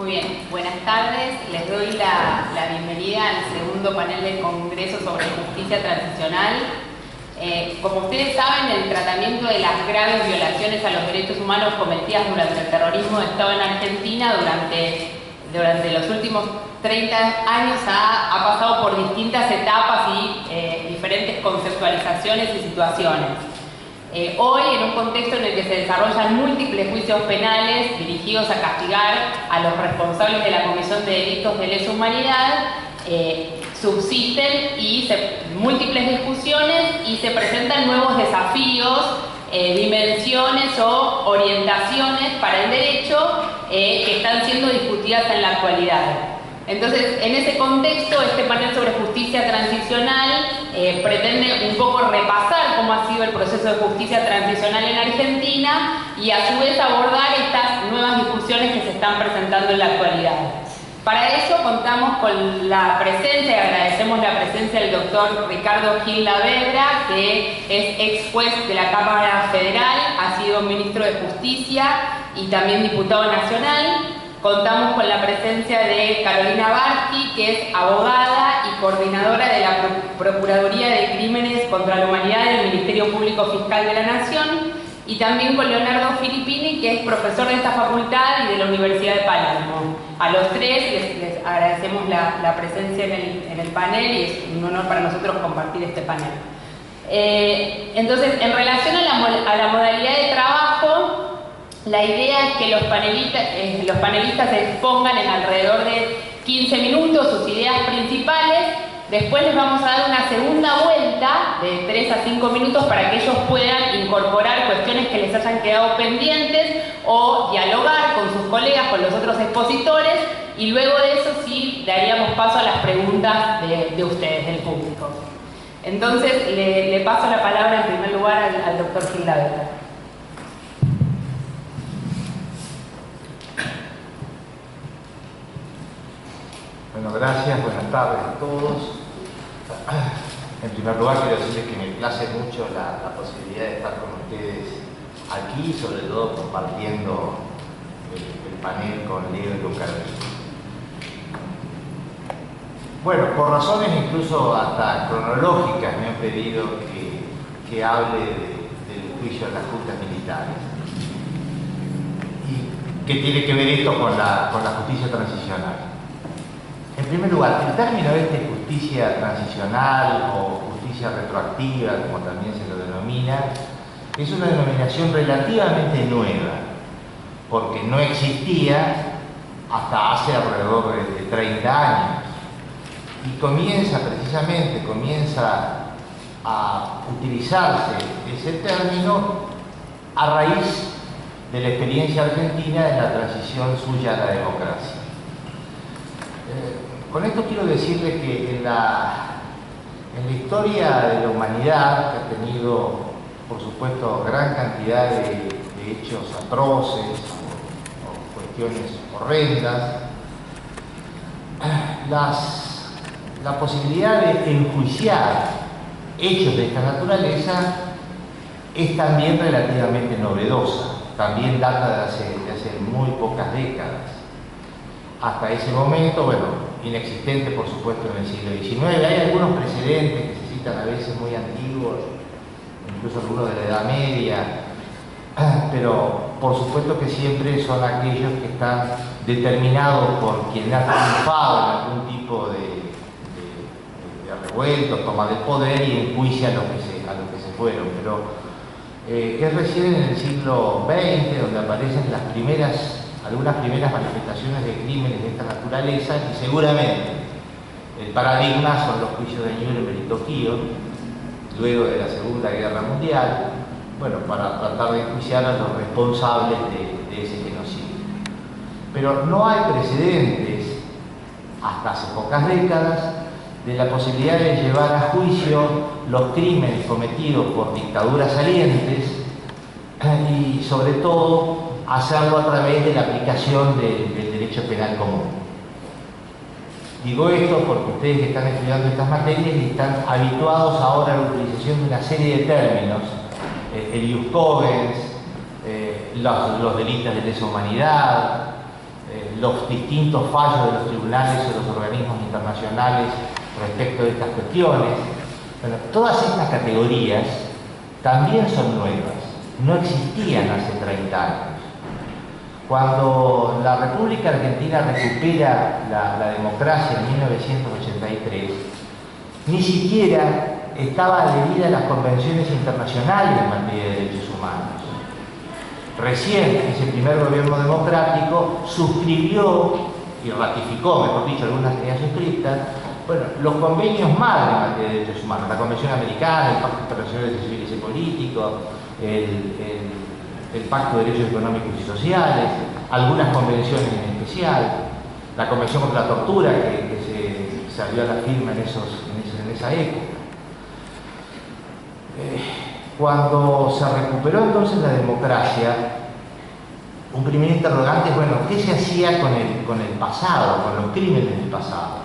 Muy bien, buenas tardes. Les doy la bienvenida al segundo panel del Congreso sobre Justicia Transicional. Como ustedes saben, el tratamiento de las graves violaciones a los derechos humanos cometidas durante el terrorismo de Estado en Argentina durante los últimos 30 años ha pasado por distintas etapas y diferentes conceptualizaciones y situaciones. Hoy, en un contexto en el que se desarrollan múltiples juicios penales dirigidos a castigar a los responsables de la comisión de delitos de lesa humanidad, subsisten múltiples discusiones y se presentan nuevos desafíos, dimensiones o orientaciones para el derecho que están siendo discutidas en la actualidad. Entonces, en ese contexto, este panel sobre justicia transicional pretende un poco repasar cómo ha sido el proceso de justicia transicional en Argentina y a su vez abordar estas nuevas discusiones que se están presentando en la actualidad. Para eso contamos con la presencia, y agradecemos la presencia del doctor Ricardo Gil Lavedra, que es ex juez de la Cámara Federal, ha sido ministro de Justicia y también diputado nacional. Contamos con la presencia de Carolina Barsky, que es abogada y coordinadora de la Procuraduría de Crímenes contra la Humanidad del Ministerio Público Fiscal de la Nación, y también con Leonardo Filippini, que es profesor de esta facultad y de la Universidad de Palermo. A los tres les agradecemos la presencia en el panel y es un honor para nosotros compartir este panel. Entonces, en relación a la modalidad de trabajo, la idea es que los panelistas expongan en alrededor de 15 minutos sus ideas principales. Después les vamos a dar una segunda vuelta de 3 a 5 minutos para que ellos puedan incorporar cuestiones que les hayan quedado pendientes o dialogar con sus colegas, con los otros expositores, y luego de eso sí daríamos paso a las preguntas de ustedes, del público. Entonces le paso la palabra en primer lugar al doctor Gil Lavedra. Bueno, gracias, buenas tardes a todos. En primer lugar quiero decirles que me place mucho la posibilidad de estar con ustedes aquí, sobre todo compartiendo el panel con Leo y Lucas. Bueno, por razones incluso hasta cronológicas me han pedido que hable del juicio de las juntas militares. ¿Y qué tiene que ver esto con la justicia transicional? En primer lugar, el término justicia transicional o justicia retroactiva, como también se lo denomina, es una denominación relativamente nueva, porque no existía hasta hace alrededor de 30 años. Y comienza a utilizarse ese término a raíz de la experiencia argentina en la transición suya a la democracia. Con esto quiero decirles que en la historia de la humanidad, que ha tenido, por supuesto, gran cantidad de hechos atroces o cuestiones horrendas, la posibilidad de enjuiciar hechos de esta naturaleza es también relativamente novedosa, también data de hace muy pocas décadas. Hasta ese momento, bueno, inexistente por supuesto en el siglo XIX. Hay algunos precedentes que se citan a veces muy antiguos, incluso algunos de la Edad Media, pero por supuesto que siempre son aquellos que están determinados por quien ha triunfado en algún tipo de revueltos, toma de poder y enjuicia a los que se fueron. Pero es recién en el siglo XX donde aparecen algunas primeras manifestaciones de crímenes de esta naturaleza, y seguramente el paradigma son los juicios de Nuremberg y Tokio, luego de la Segunda Guerra Mundial, bueno, para tratar de enjuiciar a los responsables de ese genocidio. Pero no hay precedentes, hasta hace pocas décadas, de la posibilidad de llevar a juicio los crímenes cometidos por dictaduras salientes y, sobre todo, hacerlo a través de la aplicación del derecho penal común. Digo esto porque ustedes que están estudiando estas materias y están habituados ahora a la utilización de una serie de términos, el ius cogens, los delitos de lesa humanidad, los distintos fallos de los tribunales o los organismos internacionales respecto de estas cuestiones. Bueno, todas estas categorías también son nuevas, no existían hace 30 años. Cuando la República Argentina recupera la democracia en 1983, ni siquiera estaba adherida a las convenciones internacionales en materia de derechos humanos. Recién ese primer gobierno democrático suscribió y ratificó, mejor dicho, algunas tenían suscritas, bueno, los convenios madre en materia de derechos humanos, la Convención Americana, el Pacto Internacional de Civiles y Políticos, el Pacto de Derechos Económicos y Sociales, algunas convenciones en especial, la Convención contra la Tortura que se salió a la firma en esa época. Cuando se recuperó entonces la democracia, un primer interrogante es, bueno, ¿qué se hacía con el pasado, con los crímenes del pasado?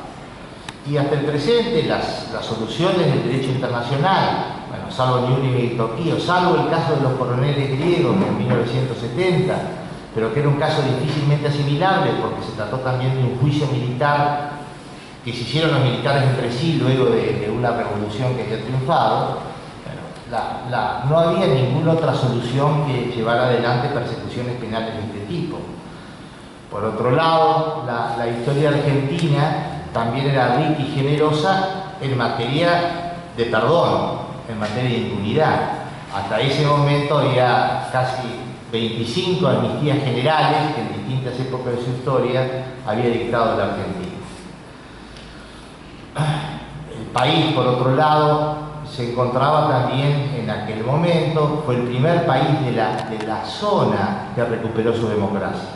Y hasta el presente, las soluciones del derecho internacional, bueno, salvo Nuremberg y Tokio, salvo el caso de los coroneles griegos en 1970, pero que era un caso difícilmente asimilable porque se trató también de un juicio militar que se hicieron los militares entre sí luego de una revolución que había triunfado. No había ninguna otra solución que llevar adelante persecuciones penales de este tipo. Por otro lado, la historia argentina también era rica y generosa en materia de perdón, en materia de impunidad. Hasta ese momento había casi 25 amnistías generales que en distintas épocas de su historia había dictado la Argentina. El país, por otro lado, se encontraba también en aquel momento, fue el primer país de la zona que recuperó su democracia.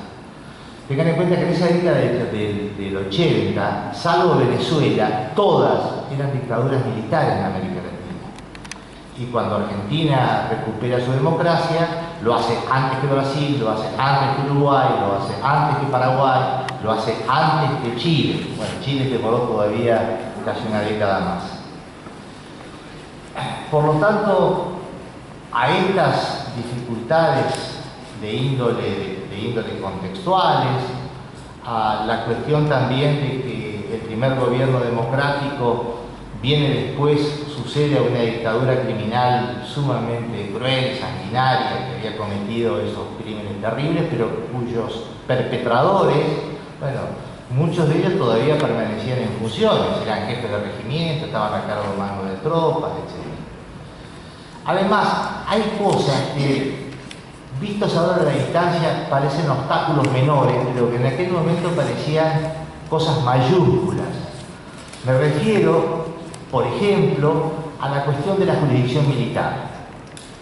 Tengan en cuenta que en esa década del 80, salvo Venezuela, todas eran dictaduras militares en América Latina. Y cuando Argentina recupera su democracia, lo hace antes que Brasil, lo hace antes que Uruguay, lo hace antes que Paraguay, lo hace antes que Chile. Bueno, Chile demoró todavía casi una década más. Por lo tanto, a estas dificultades de índole contextuales, a la cuestión también de que el primer gobierno democrático viene después, sucede a una dictadura criminal sumamente cruel, sanguinaria, que había cometido esos crímenes terribles, pero cuyos perpetradores, bueno, muchos de ellos todavía permanecían en funciones, eran jefes de regimiento, estaban a cargo de mando de tropas, etc. Además, hay cosas que, vistos ahora a la distancia, parecen obstáculos menores, pero que en aquel momento parecían cosas mayúsculas. Me refiero, por ejemplo, a la cuestión de la jurisdicción militar.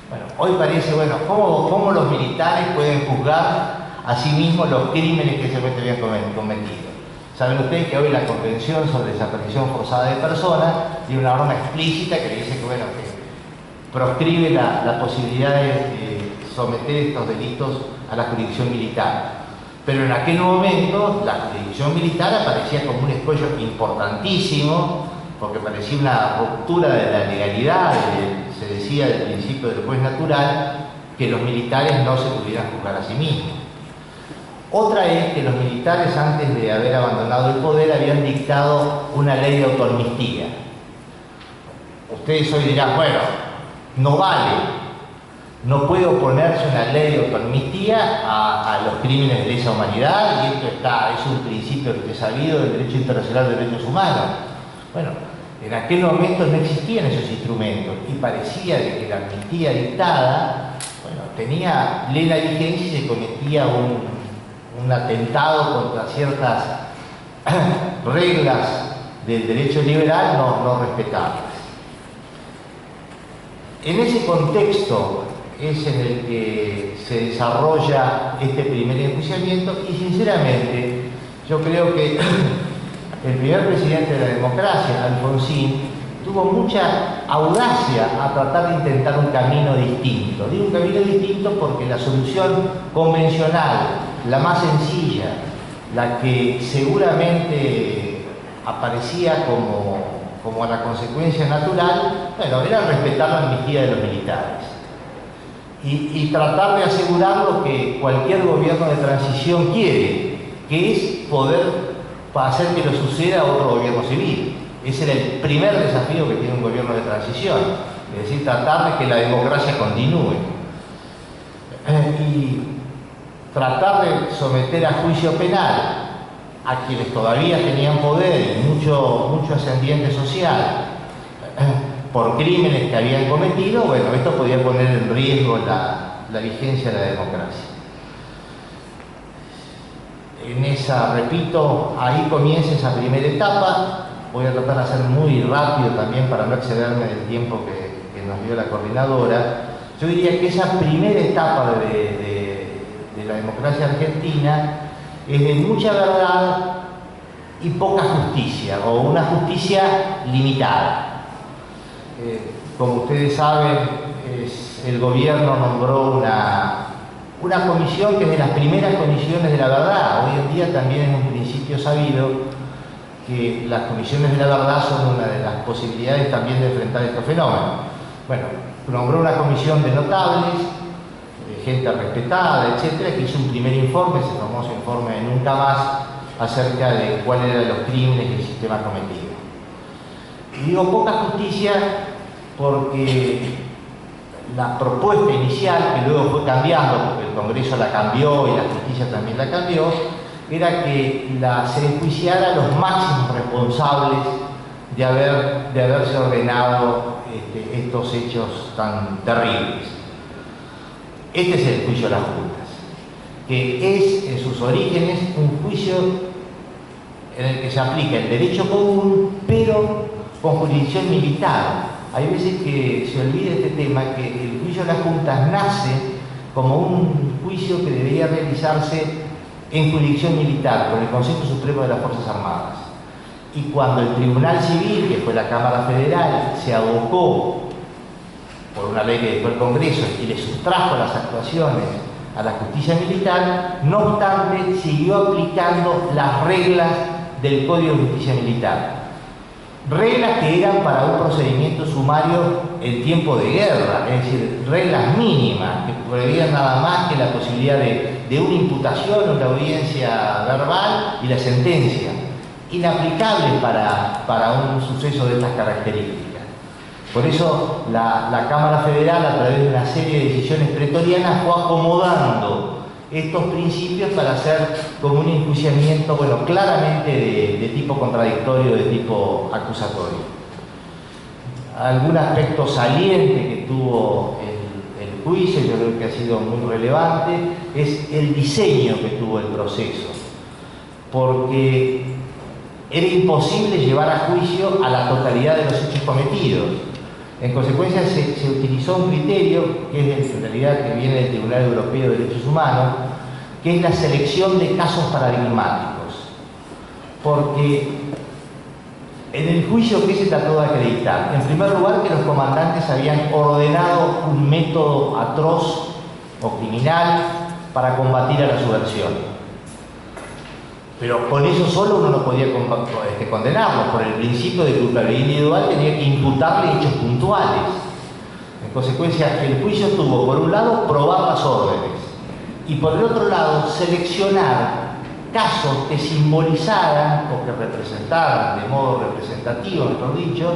Bueno, hoy parece, bueno, ¿cómo los militares pueden juzgar a sí mismos los crímenes que se habían cometido? Saben ustedes que hoy la Convención sobre Desaparición Forzada de Personas tiene una norma explícita que dice que, bueno, que proscribe la posibilidad de someter estos delitos a la jurisdicción militar. Pero en aquel momento la jurisdicción militar aparecía como un escollo importantísimo, porque parecía una ruptura de la legalidad, se decía del principio del juez natural, que los militares no se pudieran juzgar a sí mismos. Otra es que los militares, antes de haber abandonado el poder, habían dictado una ley de autoamnistía. Ustedes hoy dirán, bueno, no vale, no puede oponerse una ley de autoamnistía a los crímenes de lesa humanidad, y esto es un principio sabido del derecho internacional de derechos humanos. Bueno, en aquel momento no existían esos instrumentos y parecía de que la amnistía dictada, bueno, tenía plena vigencia y se cometía un atentado contra ciertas reglas del derecho liberal no respetables. En ese contexto es en el que se desarrolla este primer enjuiciamiento y sinceramente yo creo que el primer presidente de la democracia, Alfonsín, tuvo mucha audacia a tratar de intentar un camino distinto. Digo un camino distinto porque la solución convencional, la más sencilla, la que seguramente aparecía como la consecuencia natural, bueno, era respetar la amnistía de los militares y tratar de asegurar lo que cualquier gobierno de transición quiere, que es poder hacer que lo suceda otro gobierno civil. Ese era el primer desafío que tiene un gobierno de transición, es decir, tratar de que la democracia continúe. Y tratar de someter a juicio penal a quienes todavía tenían poder y mucho ascendiente social por crímenes que habían cometido, bueno, esto podía poner en riesgo la vigencia de la democracia. En esa, repito, ahí comienza esa primera etapa. Voy a tratar de hacer muy rápido también para no excederme del tiempo que nos dio la coordinadora. Yo diría que esa primera etapa de la democracia argentina es de mucha verdad y poca justicia, o una justicia limitada. Como ustedes saben, el gobierno nombró una comisión que es de las primeras comisiones de la verdad. Hoy en día también es un principio sabido que las comisiones de la verdad son una de las posibilidades también de enfrentar estos fenómenos. Bueno, nombró una comisión de notables, de gente respetada, etcétera, que hizo un primer informe, ese famoso informe de Nunca Más, acerca de cuáles eran los crímenes que el sistema cometía. Y digo poca justicia porque la propuesta inicial, que luego fue cambiando, porque el Congreso la cambió y la justicia también la cambió, era que se enjuiciara a los máximos responsables de haberse ordenado estos hechos tan terribles. Este es el juicio de las juntas, que es en sus orígenes un juicio en el que se aplica el derecho común, pero con jurisdicción militar. Hay veces que se olvida este tema, que el juicio de las juntas nace como un juicio que debería realizarse en jurisdicción militar, por el Consejo Supremo de las Fuerzas Armadas. Y cuando el Tribunal Civil, que fue la Cámara Federal, se abocó por una ley que dejó el Congreso y le sustrajo las actuaciones a la justicia militar, no obstante, siguió aplicando las reglas del Código de Justicia Militar. Reglas que eran para un procedimiento sumario en tiempo de guerra, es decir, reglas mínimas que preveían nada más que la posibilidad de una imputación, una audiencia verbal y la sentencia, inaplicables para un suceso de estas características. Por eso la Cámara Federal, a través de una serie de decisiones pretorianas, fue acomodando estos principios para hacer como un enjuiciamiento, bueno, claramente de tipo contradictorio, de tipo acusatorio. Algún aspecto saliente que tuvo el juicio, yo creo que ha sido muy relevante, es el diseño que tuvo el proceso, porque era imposible llevar a juicio a la totalidad de los hechos cometidos. En consecuencia, se utilizó un criterio que es en realidad que viene del Tribunal Europeo de Derechos Humanos, que es la selección de casos paradigmáticos. Porque en el juicio, ¿qué se trató de acreditar? En primer lugar, que los comandantes habían ordenado un método atroz o criminal para combatir a la subversión. Pero con eso solo uno no podía condenarlo. Por el principio de culpabilidad individual tenía que imputarle hechos puntuales. En consecuencia, el juicio tuvo, por un lado, probar las órdenes y por el otro lado, seleccionar casos que simbolizaran o que representaran de modo representativo, mejor dicho,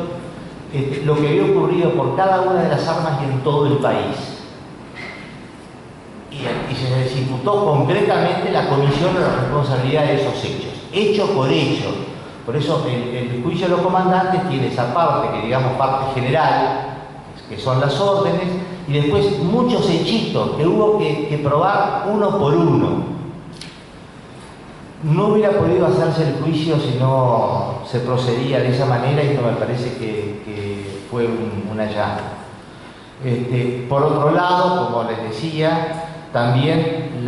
lo que había ocurrido por cada una de las armas y en todo el país. Y se les imputó concretamente la comisión de la responsabilidad de esos hechos, hecho por hecho. Por eso el juicio de los comandantes tiene esa parte, que digamos parte general, que son las órdenes, y después muchos hechitos que hubo que probar uno por uno. No hubiera podido hacerse el juicio si no se procedía de esa manera, y esto me parece que fue un hallazgo. Por otro lado, como les decía, también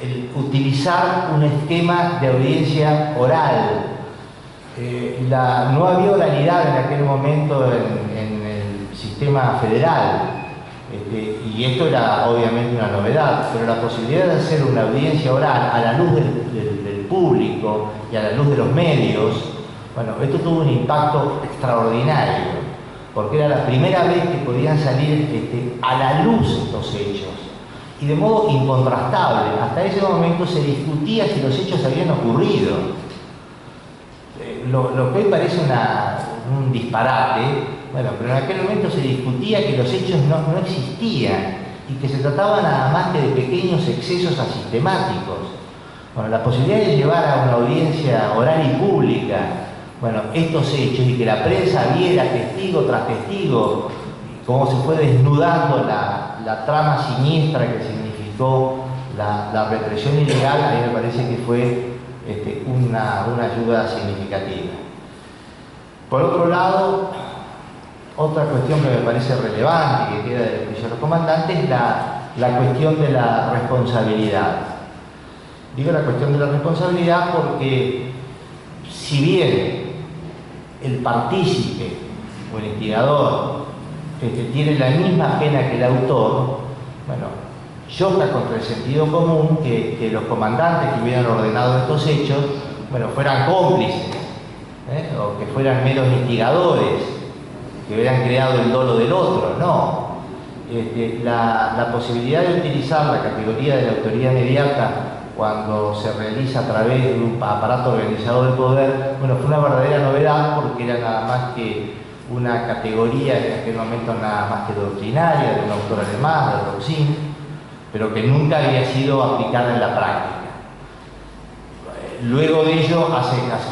el utilizar un esquema de audiencia oral. No había oralidad en aquel momento en el sistema federal, y esto era obviamente una novedad, pero la posibilidad de hacer una audiencia oral a la luz del público y a la luz de los medios, bueno, esto tuvo un impacto extraordinario, porque era la primera vez que podían salir a la luz estos hechos. y de modo incontrastable. Hasta ese momento se discutía si los hechos habían ocurrido. Lo que hoy parece un disparate, bueno, pero en aquel momento se discutía que los hechos no existían y que se trataba nada más que de pequeños excesos asistemáticos. Bueno, la posibilidad de llevar a una audiencia oral y pública, bueno, estos hechos y que la prensa viera testigo tras testigo cómo se fue desnudando la trama siniestra que significó la represión ilegal, a mí me parece que fue una ayuda significativa. Por otro lado, otra cuestión que me parece relevante y que queda del juicio de los comandantes es la cuestión de la responsabilidad. Digo la cuestión de la responsabilidad porque si bien el partícipe o el instigador tiene la misma pena que el autor, bueno, choca contra el sentido común que los comandantes que hubieran ordenado estos hechos, bueno, fueran cómplices, o que fueran meros instigadores, que hubieran creado el dolo del otro. No. La posibilidad de utilizar la categoría de la autoría inmediata cuando se realiza a través de un aparato organizado de poder, bueno, fue una verdadera novedad porque era nada más que una categoría en aquel momento nada más que doctrinaria, de un autor alemán, de Roxin, pero que nunca había sido aplicada en la práctica. Luego de ello ha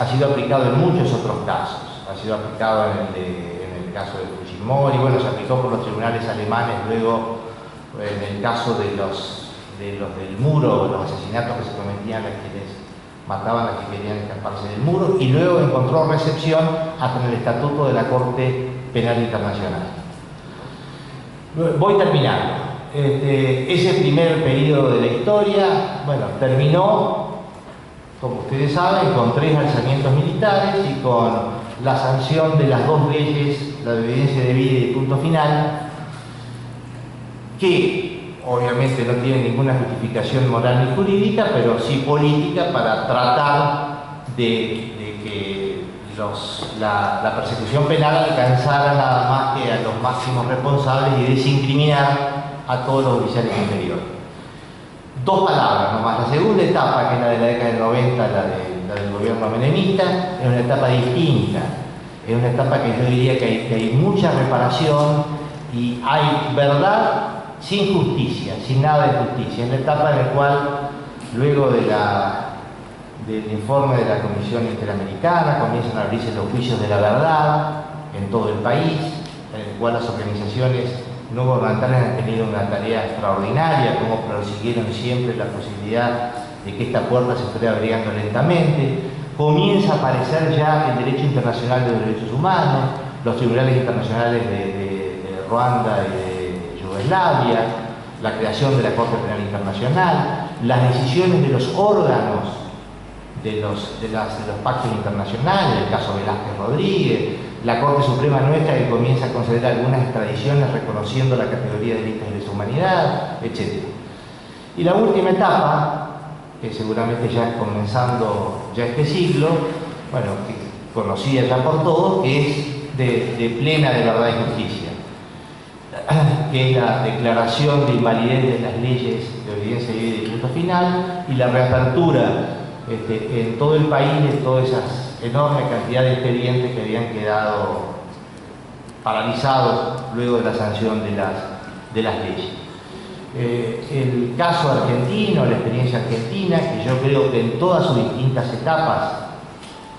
sido aplicado en muchos otros casos. Ha sido aplicado en el caso de Fujimori, bueno, se aplicó por los tribunales alemanes, luego en el caso de los del muro, los asesinatos que se cometían a quienes mataban a quienes querían escaparse del muro, y luego encontró recepción hasta en el Estatuto de la Corte Penal Internacional. Voy terminando. Ese primer periodo de la historia, bueno, terminó, como ustedes saben, con 3 alzamientos militares y con la sanción de las 2 leyes, la de obediencia debida y punto final, que obviamente no tienen ninguna justificación moral ni jurídica, pero sí política para tratar de que la persecución penal alcanzara nada más que a los máximos responsables y desincriminar a todos los oficiales inferiores. 2 palabras nomás. La segunda etapa, que es la de la década del 90, la del gobierno menemista, es una etapa distinta. Es una etapa que yo diría que hay mucha reparación y hay verdad sin justicia, sin nada de justicia. Es la etapa en la cual, luego del informe de la Comisión Interamericana, comienzan a abrirse los juicios de la verdad en todo el país, en el cual las organizaciones no gubernamentales han tenido una tarea extraordinaria, como prosiguieron siempre la posibilidad de que esta puerta se fuera abriendo lentamente. Comienza a aparecer ya el derecho internacional de los derechos humanos, los tribunales internacionales de Ruanda y de Yugoslavia, la creación de la Corte Penal Internacional, las decisiones de los órganos de los pactos internacionales, el caso Velázquez Rodríguez, la Corte Suprema nuestra que comienza a conceder algunas extradiciones reconociendo la categoría de delitos de lesa humanidad, etc. Y la última etapa, que seguramente ya es comenzando ya este siglo, bueno, que conocida ya por todos, que es de plena de verdad y justicia, que es la declaración de invalidez de las leyes de obediencia debida y punto final, y la reapertura en todo el país de todas esas enorme cantidad de expedientes que habían quedado paralizados luego de la sanción de las leyes. El caso argentino, la experiencia argentina, que yo creo que en todas sus distintas etapas,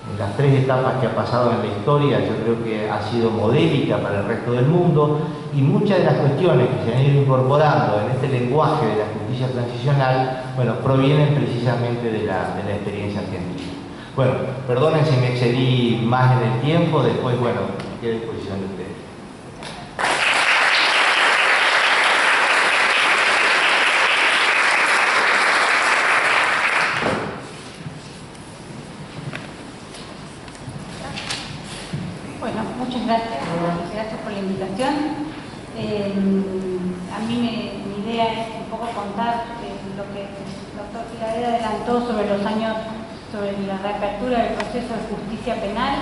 en las 3 etapas que ha pasado en la historia, yo creo que ha sido modélica para el resto del mundo, y muchas de las cuestiones que se han ido incorporando en este lenguaje de la justicia transicional, bueno, provienen precisamente de la experiencia argentina. Bueno, perdonen si me excedí más en el tiempo, después, bueno, queda a disposición de ustedes. Bueno, muchas gracias. Gracias por la invitación. A mí mi idea es un poco contar lo que el doctor Filadera adelantó sobre la reapertura del proceso de justicia penal,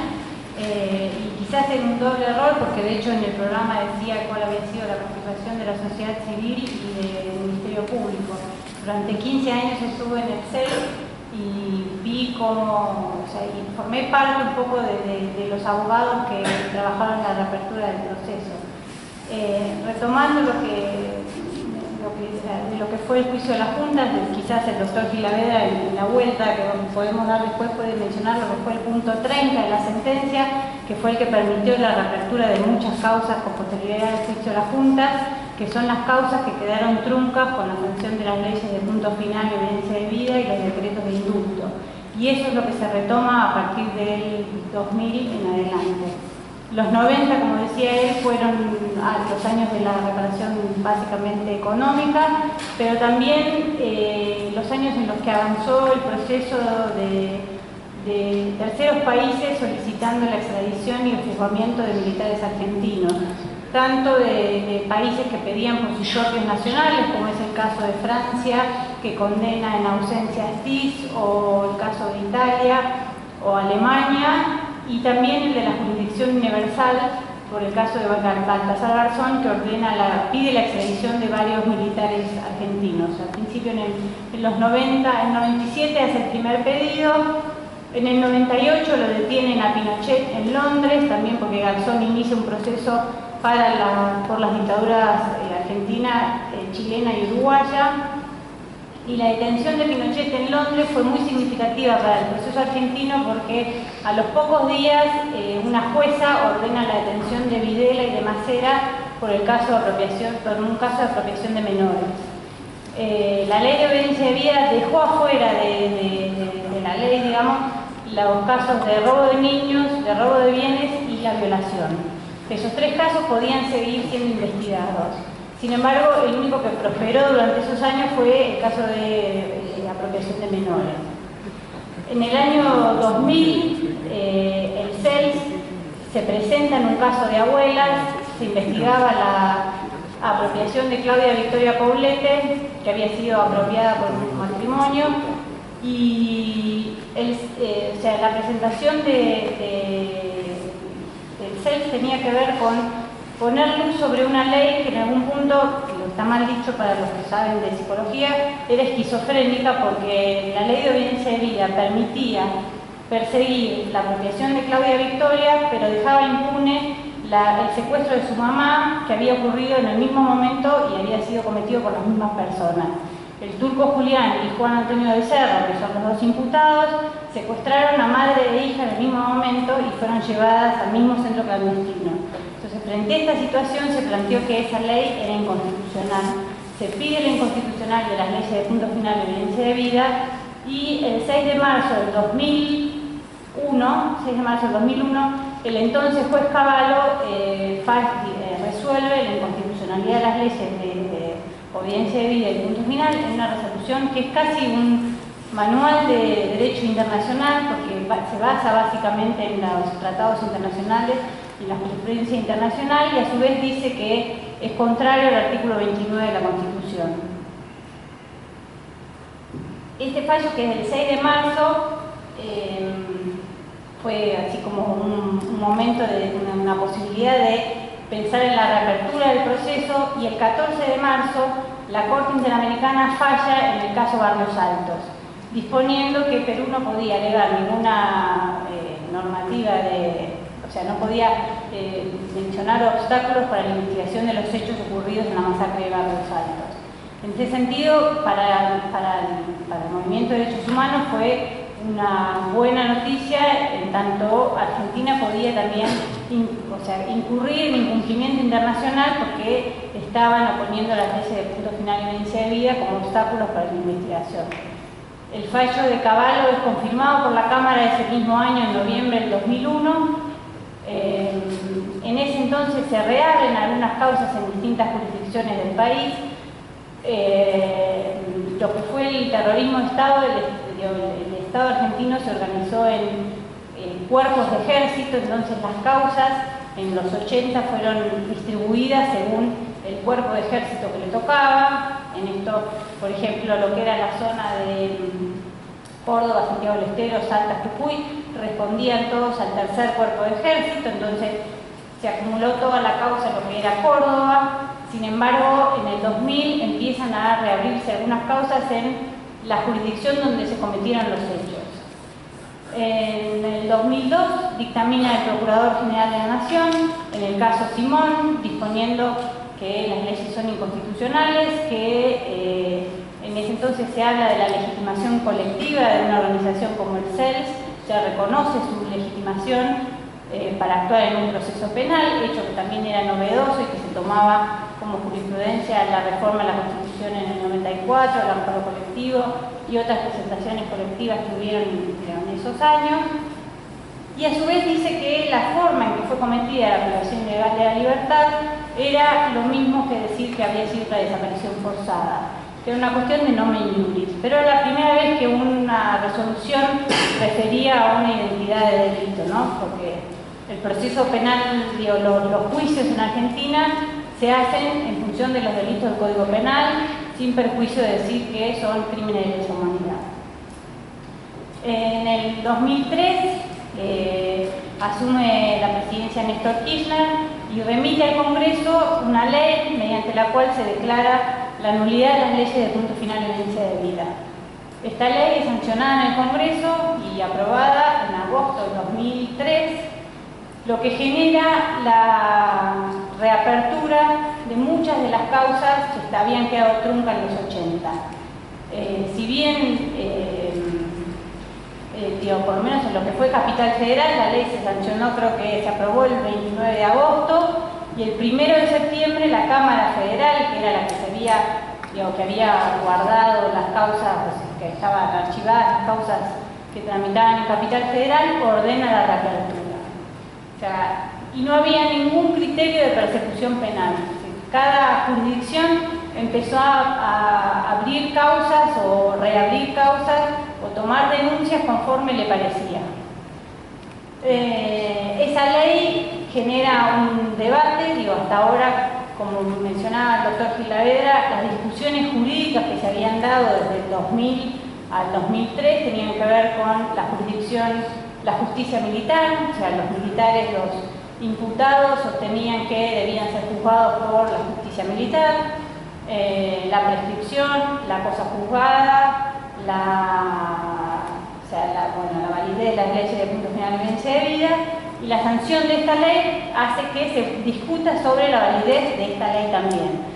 y quizás en un doble error, porque de hecho en el programa decía cuál había sido la participación de la sociedad civil y del Ministerio Público. Durante 15 años estuve en el CEL y vi cómo, o sea, y formé parte un poco de los abogados que trabajaron en la reapertura del proceso. Retomando lo que fue el juicio de las juntas, quizás el doctor Gilaveda en la vuelta que podemos dar después puede mencionar lo que fue el punto 30 de la sentencia, que fue el que permitió la reapertura de muchas causas con posterioridad al juicio de las juntas, que son las causas que quedaron truncas con la sanción de las leyes de punto final, evidencia de vida y los decretos de indulto. Y eso es lo que se retoma a partir del 2000 en adelante. Los 90, como decía él, fueron los años de la reparación básicamente económica, pero también los años en los que avanzó el proceso de terceros países solicitando la extradición y el juzgamiento de militares argentinos, tanto de países que pedían por sus propios nacionales, como es el caso de Francia, que condena en ausencia a STIS, o el caso de Italia o Alemania, y también el de la jurisdicción universal por el caso de Baltasar Garzón, que pide la extradición de varios militares argentinos. Al principio en los 90, en 97 hace el primer pedido, en el 98 lo detienen a Pinochet en Londres, también porque Garzón inicia un proceso por las dictaduras argentina, chilena y uruguaya. Y la detención de Pinochet en Londres fue muy significativa para el proceso argentino porque a los pocos días una jueza ordena la detención de Videla y de Macera por un caso de apropiación de menores. La ley de obediencia de vida dejó afuera de la ley, digamos, los casos de robo de niños, de robo de bienes y la violación. Esos tres casos podían seguir siendo investigados. Sin embargo, el único que prosperó durante esos años fue el caso de apropiación de menores. En el año 2000, el CELS se presenta en un caso de abuelas, se investigaba la apropiación de Claudia Victoria Poblete, que había sido apropiada por un matrimonio, y la presentación del CELS tenía que ver con poner luz sobre una ley que en algún punto, que está mal dicho para los que saben de psicología, era esquizofrénica porque la ley de obediencia de vida permitía perseguir la apropiación de Claudia Victoria, pero dejaba impune el secuestro de su mamá, que había ocurrido en el mismo momento y había sido cometido por las mismas personas. El turco Julián y Juan Antonio de Serra, que son los dos imputados, secuestraron a madre e hija en el mismo momento y fueron llevadas al mismo centro clandestino. Entonces, frente a esta situación se planteó que esa ley era inconstitucional. Se pide la inconstitucional de las leyes de punto final de evidencia de vida y el 6 de marzo del 2001, el entonces juez Cavallo resuelve la inconstitucionalidad de las leyes de obediencia de vida y punto final en una resolución que es casi un manual de derecho internacional porque se basa básicamente en los tratados internacionales y la jurisprudencia internacional y a su vez dice que es contrario al artículo 29 de la Constitución. Este fallo, que es del 6 de marzo, fue así como un momento de una posibilidad de pensar en la reapertura del proceso y el 14 de marzo la Corte Interamericana falla en el caso Barrios Altos, disponiendo que Perú no podía alegar ninguna normativa no podía mencionar obstáculos para la investigación de los hechos ocurridos en la masacre de Barrios Altos. En ese sentido, para el movimiento de derechos humanos fue una buena noticia, en tanto Argentina podía también incurrir en incumplimiento internacional porque estaban oponiendo las leyes de punto final de evidencia de vida como obstáculos para la investigación. El fallo de Cavallo es confirmado por la Cámara ese mismo año, en noviembre del 2001. En ese entonces se reabren algunas causas en distintas jurisdicciones del país. Lo que fue el terrorismo de Estado, el Estado argentino se organizó en cuerpos de ejército, entonces las causas en los 80 fueron distribuidas según el cuerpo de ejército que le tocaba. En esto, por ejemplo, lo que era la zona de Córdoba, Santiago del Estero, Salta, Jujuy, respondían todos al tercer cuerpo de ejército, entonces se acumuló toda la causa en lo que era Córdoba. Sin embargo, en el 2000 empiezan a reabrirse algunas causas en la jurisdicción donde se cometieron los hechos. En el 2002 dictamina el Procurador General de la Nación en el caso Simón, disponiendo que las leyes son inconstitucionales, que en ese entonces se habla de la legitimación colectiva de una organización como el CELS, se reconoce su legitimación para actuar en un proceso penal, hecho que también era novedoso y que se tomaba como jurisprudencia la reforma de la Constitución en el 94, el amparo colectivo y otras presentaciones colectivas que hubieron en esos años. Y a su vez dice que la forma en que fue cometida la privación ilegal de la libertad era lo mismo que decir que había sido una desaparición forzada, que era una cuestión de nomen iuris, pero era la primera vez que una resolución refería a una identidad de delito, ¿no? Porque el proceso penal, los juicios en Argentina se hacen en función de los delitos del Código Penal, sin perjuicio de decir que son crímenes de lesa humanidad. En el 2003 asume la presidencia Néstor Kirchner y remite al Congreso una ley mediante la cual se declara la nulidad de las leyes de punto final y violencia de vida. Esta ley es sancionada en el Congreso y aprobada en agosto del 2003, lo que genera la reapertura de muchas de las causas que habían quedado truncas en los 80. Si bien, por lo menos en lo que fue Capital Federal, la ley se sancionó, creo que se aprobó el 29 de agosto, y el 1 de septiembre la Cámara Federal, que era la que que había guardado las causas, que estaban archivadas, las causas que tramitaban en Capital Federal, ordena la reapertura. O sea, y no había ningún criterio de persecución penal. Cada jurisdicción empezó a abrir causas o reabrir causas o tomar denuncias conforme le parecía. Esa ley genera un debate, hasta ahora, como mencionaba el doctor Gilavedra, las discusiones jurídicas que se habían dado desde el 2000 al 2003 tenían que ver con la jurisdicción, la justicia militar, o sea, los militares, los imputados sostenían que debían ser juzgados por la justicia militar, la prescripción, la cosa juzgada, la validez de las leyes de punto final y violencia de vida, y la sanción de esta ley hace que se discuta sobre la validez de esta ley también.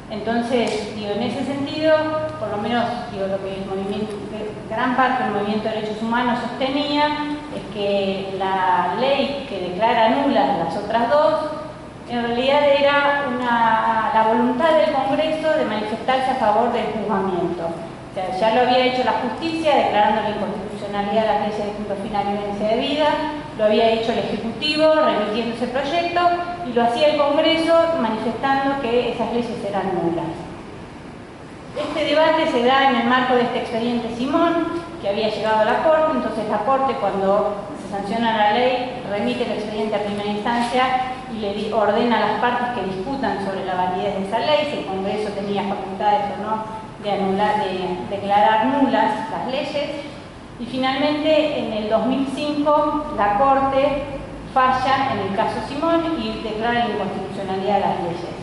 Entonces, en ese sentido, por lo menos lo que el movimiento, gran parte del movimiento de derechos humanos sostenía es que la ley que declara nulas las otras dos, en realidad era la voluntad del Congreso de manifestarse a favor del juzgamiento. O sea, ya lo había hecho la justicia declarando la inconstitucionalidad de las leyes de punto final y violencia de vida, lo había hecho el Ejecutivo remitiendo ese proyecto y lo hacía el Congreso manifestando que esas leyes eran nulas. Este debate se da en el marco de este expediente Simón, que había llegado a la Corte. Entonces la Corte, cuando se sanciona la ley, remite el expediente a primera instancia y le ordena a las partes que discutan sobre la validez de esa ley, si el Congreso tenía facultades o no de declarar nulas las leyes. Y finalmente, en el 2005, la Corte falla en el caso Simón y declara la inconstitucionalidad de las leyes.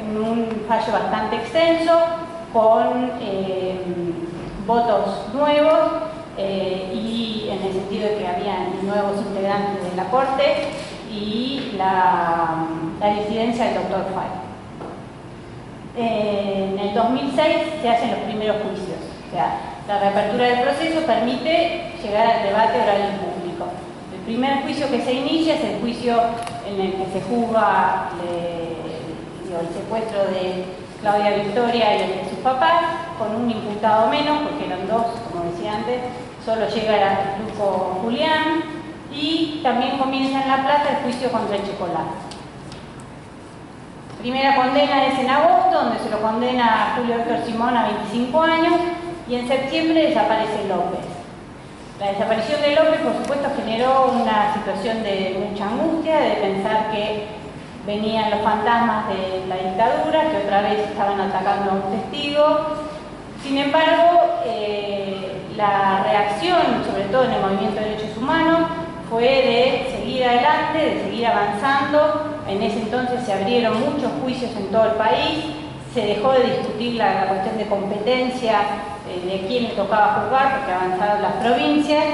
En un fallo bastante extenso, con votos nuevos y en el sentido de que había nuevos integrantes de la Corte y la disidencia del doctor Fay. En el 2006 se hacen los primeros juicios. O sea, la reapertura del proceso permite llegar al debate oral y público. El primer juicio que se inicia es el juicio en el que se juzga el secuestro de Claudia Victoria y el de sus papás, con un imputado menos, porque eran dos, como decía antes, solo llega el grupo Julián, y también comienza en La Plata el juicio contra el chocolate. Primera condena es en agosto, donde se lo condena a Julio Héctor Simón a 25 años, y en septiembre desaparece López. La desaparición de López, por supuesto, generó una situación de mucha angustia, de pensar que venían los fantasmas de la dictadura, que otra vez estaban atacando a un testigo. Sin embargo, la reacción, sobre todo en el movimiento de derechos humanos, fue de seguir adelante, de seguir avanzando. En ese entonces se abrieron muchos juicios en todo el país, se dejó de discutir la cuestión de competencia de quién le tocaba juzgar, porque avanzaron las provincias.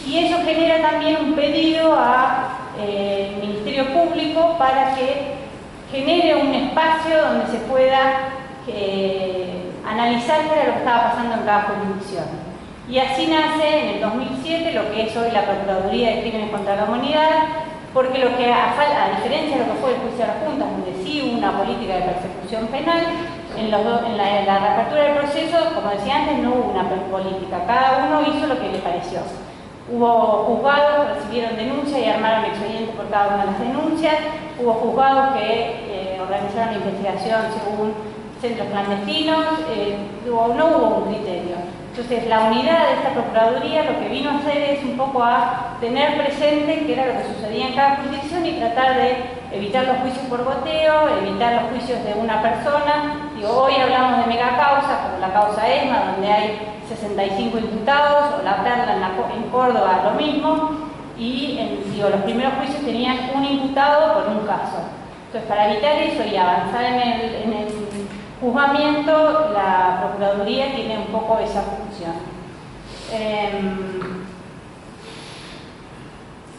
Y eso genera también un pedido al Ministerio Público para que genere un espacio donde se pueda analizar qué era lo que estaba pasando en cada jurisdicción. Y así nace en el 2007 lo que es hoy la Procuraduría de Crímenes contra la Humanidad, porque a diferencia de lo que fue el juicio de las juntas, donde sí hubo una política de persecución penal, en la reapertura del proceso, como decía antes, no hubo una política, cada uno hizo lo que le pareció. Hubo juzgados que recibieron denuncias y armaron expedientes por cada una de las denuncias, hubo juzgados que organizaron la investigación según centros clandestinos, no hubo un criterio. Entonces, la unidad de esta Procuraduría lo que vino a hacer es un poco a tener presente qué era lo que sucedía en cada jurisdicción y tratar de evitar los juicios por goteo, evitar los juicios de una persona. Hoy hablamos de megacausas, como la causa ESMA, donde hay 65 imputados, o la Perla en Córdoba, lo mismo, y los primeros juicios tenían un imputado por un caso. Entonces, para evitar eso y avanzar en el juzgamiento, la Procuraduría tiene un poco esa función.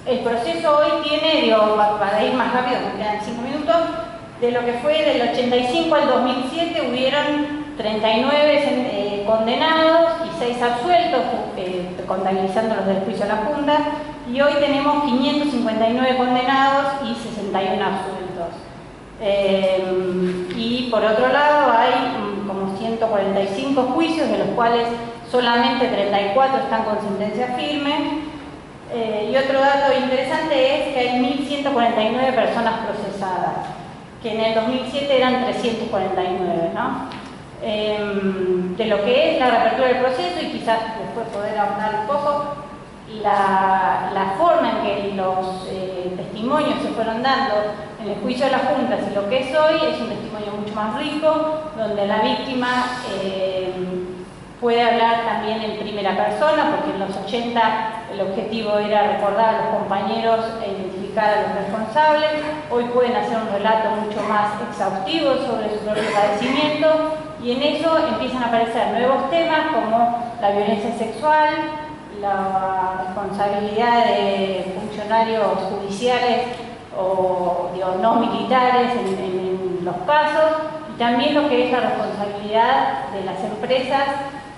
El proceso hoy tiene, para ir más rápido, me quedan 5 minutos, de lo que fue del 85 al 2007 hubieron 39 condenados y 6 absueltos, contabilizando los del juicio a la Junta, y hoy tenemos 559 condenados y 61 absueltos. Y por otro lado hay como 145 juicios, de los cuales solamente 34 están con sentencia firme. Y otro dato interesante es que hay 1.149 personas procesadas, que en el 2007 eran 349, ¿no? De lo que es la reapertura del proceso, y quizás después poder ahondar un poco, la forma en que los testimonios se fueron dando en el juicio de las juntas y lo que es hoy es un testimonio mucho más rico, donde la víctima puede hablar también en primera persona, porque en los 80 el objetivo era recordar a los compañeros e identificar a los responsables. Hoy pueden hacer un relato mucho más exhaustivo sobre su propio padecimiento, y en eso empiezan a aparecer nuevos temas como la violencia sexual, la responsabilidad de funcionarios judiciales o no militares en los casos, y también lo que es la responsabilidad de las empresas